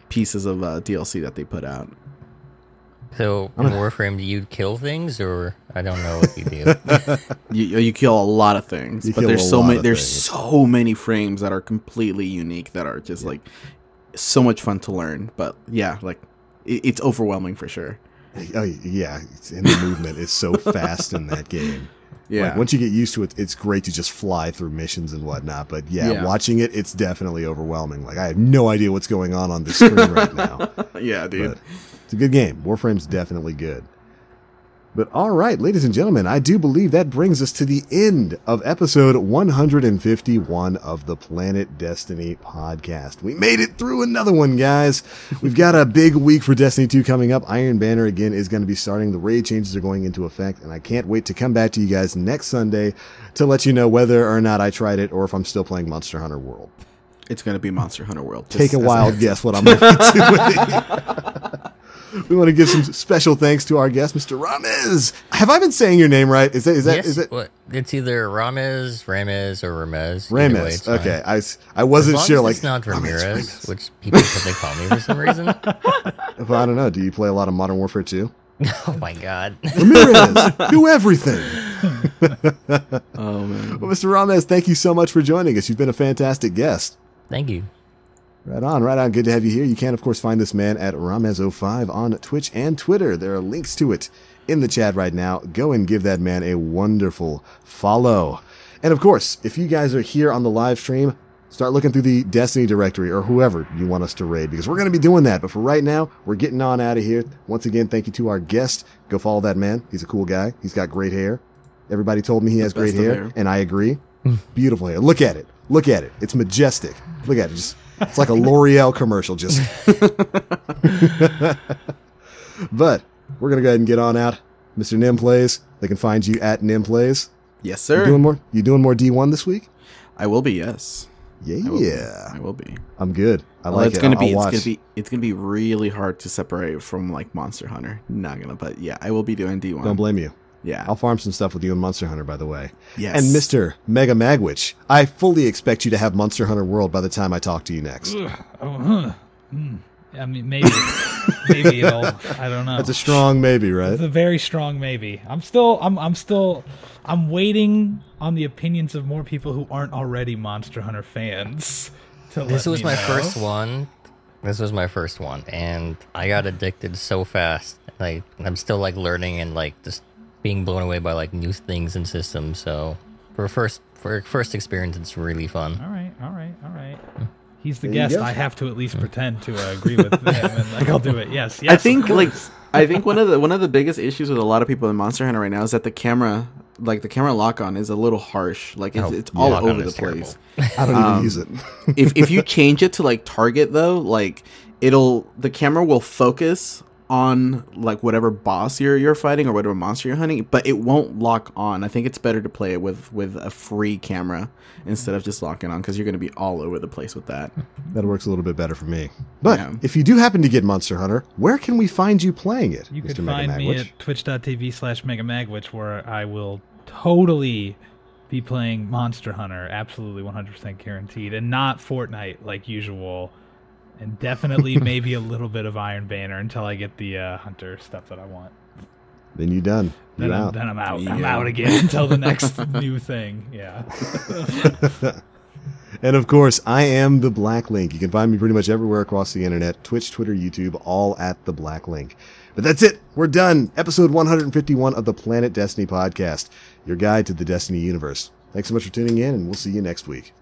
pieces of DLC that they put out. So in Warframe, do you kill things, or I don't know if you do? You kill a lot of things, but there's so many frames that are completely unique that are just like so much fun to learn. But yeah, like it's overwhelming for sure. Oh yeah, and the movement is so fast in that game. Yeah. Like, once you get used to it, it's great to just fly through missions and whatnot. But yeah, watching it, it's definitely overwhelming. Like, I have no idea what's going on the screen right now. Yeah, dude. But it's a good game. Warframe's definitely good. But all right, ladies and gentlemen, I do believe that brings us to the end of episode 151 of the Planet Destiny podcast. We made it through another one, guys. We've got a big week for Destiny 2 coming up. Iron Banner, again, is going to be starting. The raid changes are going into effect, and I can't wait to come back to you guys next Sunday to let you know whether or not I tried it or if I'm still playing Monster Hunter World. It's going to be Monster Hunter World. Take a wild guess what I'm going to be doing. We want to give some special thanks to our guest, Mr. Ramez. Have I been saying your name right? Is that? Well, it's either Ramez, or Ramez. Ramez. Okay, I wasn't sure. Like, it's not Ramirez, which people said they call me for some reason. Well, I don't know. Do you play a lot of Modern Warfare 2? Oh my God, Ramirez, do everything. Oh man. Well, Mr. Ramez, thank you so much for joining us. You've been a fantastic guest. Thank you. Right on. Good to have you here. You can, of course, find this man at Ramez05 on Twitch and Twitter. There are links to it in the chat right now. Go and give that man a wonderful follow. And, of course, if you guys are here on the live stream, start looking through the Destiny directory or whoever you want us to raid, because we're going to be doing that. But for right now, we're getting on out of here. Once again, thank you to our guest. Go follow that man. He's a cool guy. He's got great hair. Everybody told me he has great hair, and I agree. Beautiful hair. Look at it. It's majestic. Look at it. It's like a L'Oreal commercial, just. But we're gonna go ahead and get on out. Mr. Nim Plays. They can find you at Nim Plays. Yes, sir. You doing more D1 this week? I will be. Yes. Yeah. I will be. I'm good. I like it's it. Gonna be, I'll it's watch. gonna be really hard to separate from like Monster Hunter. Not gonna, but yeah, I will be doing D1. Don't blame you. Yeah. I'll farm some stuff with you in Monster Hunter, by the way. Yes. And Mr. Mega Magwitch, I fully expect you to have Monster Hunter World by the time I talk to you next. I mean, maybe it'll. I don't know. That's a strong maybe, right? It's a very strong maybe. I'm waiting on the opinions of more people who aren't already Monster Hunter fans. This was my first one. And I got addicted so fast. Like, I'm still like learning and like just being blown away by like new things and systems. So for a first experience, it's really fun. All right. He's the guest. I have to at least pretend to agree with him, and like I'll do it. Yes. I think one of the biggest issues with a lot of people in Monster Hunter right now is that the camera lock on is a little harsh. Like it's all over the place. I don't even use it. if you change it to like target though, like the camera will focus on like whatever boss you're fighting or whatever monster you're hunting, but it won't lock on. I think it's better to play it with a free camera instead of just locking on, because you're going to be all over the place with that. That works a little bit better for me. But if you do happen to get Monster Hunter, where can we find you playing it? You can find me at twitch.tv/megamagwitch, where I will totally be playing Monster Hunter, absolutely 100% guaranteed, and not Fortnite like usual. And definitely maybe a little bit of Iron Banner until I get the Hunter stuff that I want. Then you're done. Then I'm out. Yeah. I'm out again until the next new thing. Yeah. And of course, I am the Black Link. You can find me pretty much everywhere across the internet, Twitch, Twitter, YouTube, all at the Black Link. But that's it. We're done. Episode 151 of the Planet Destiny podcast, your guide to the Destiny universe. Thanks so much for tuning in, and we'll see you next week.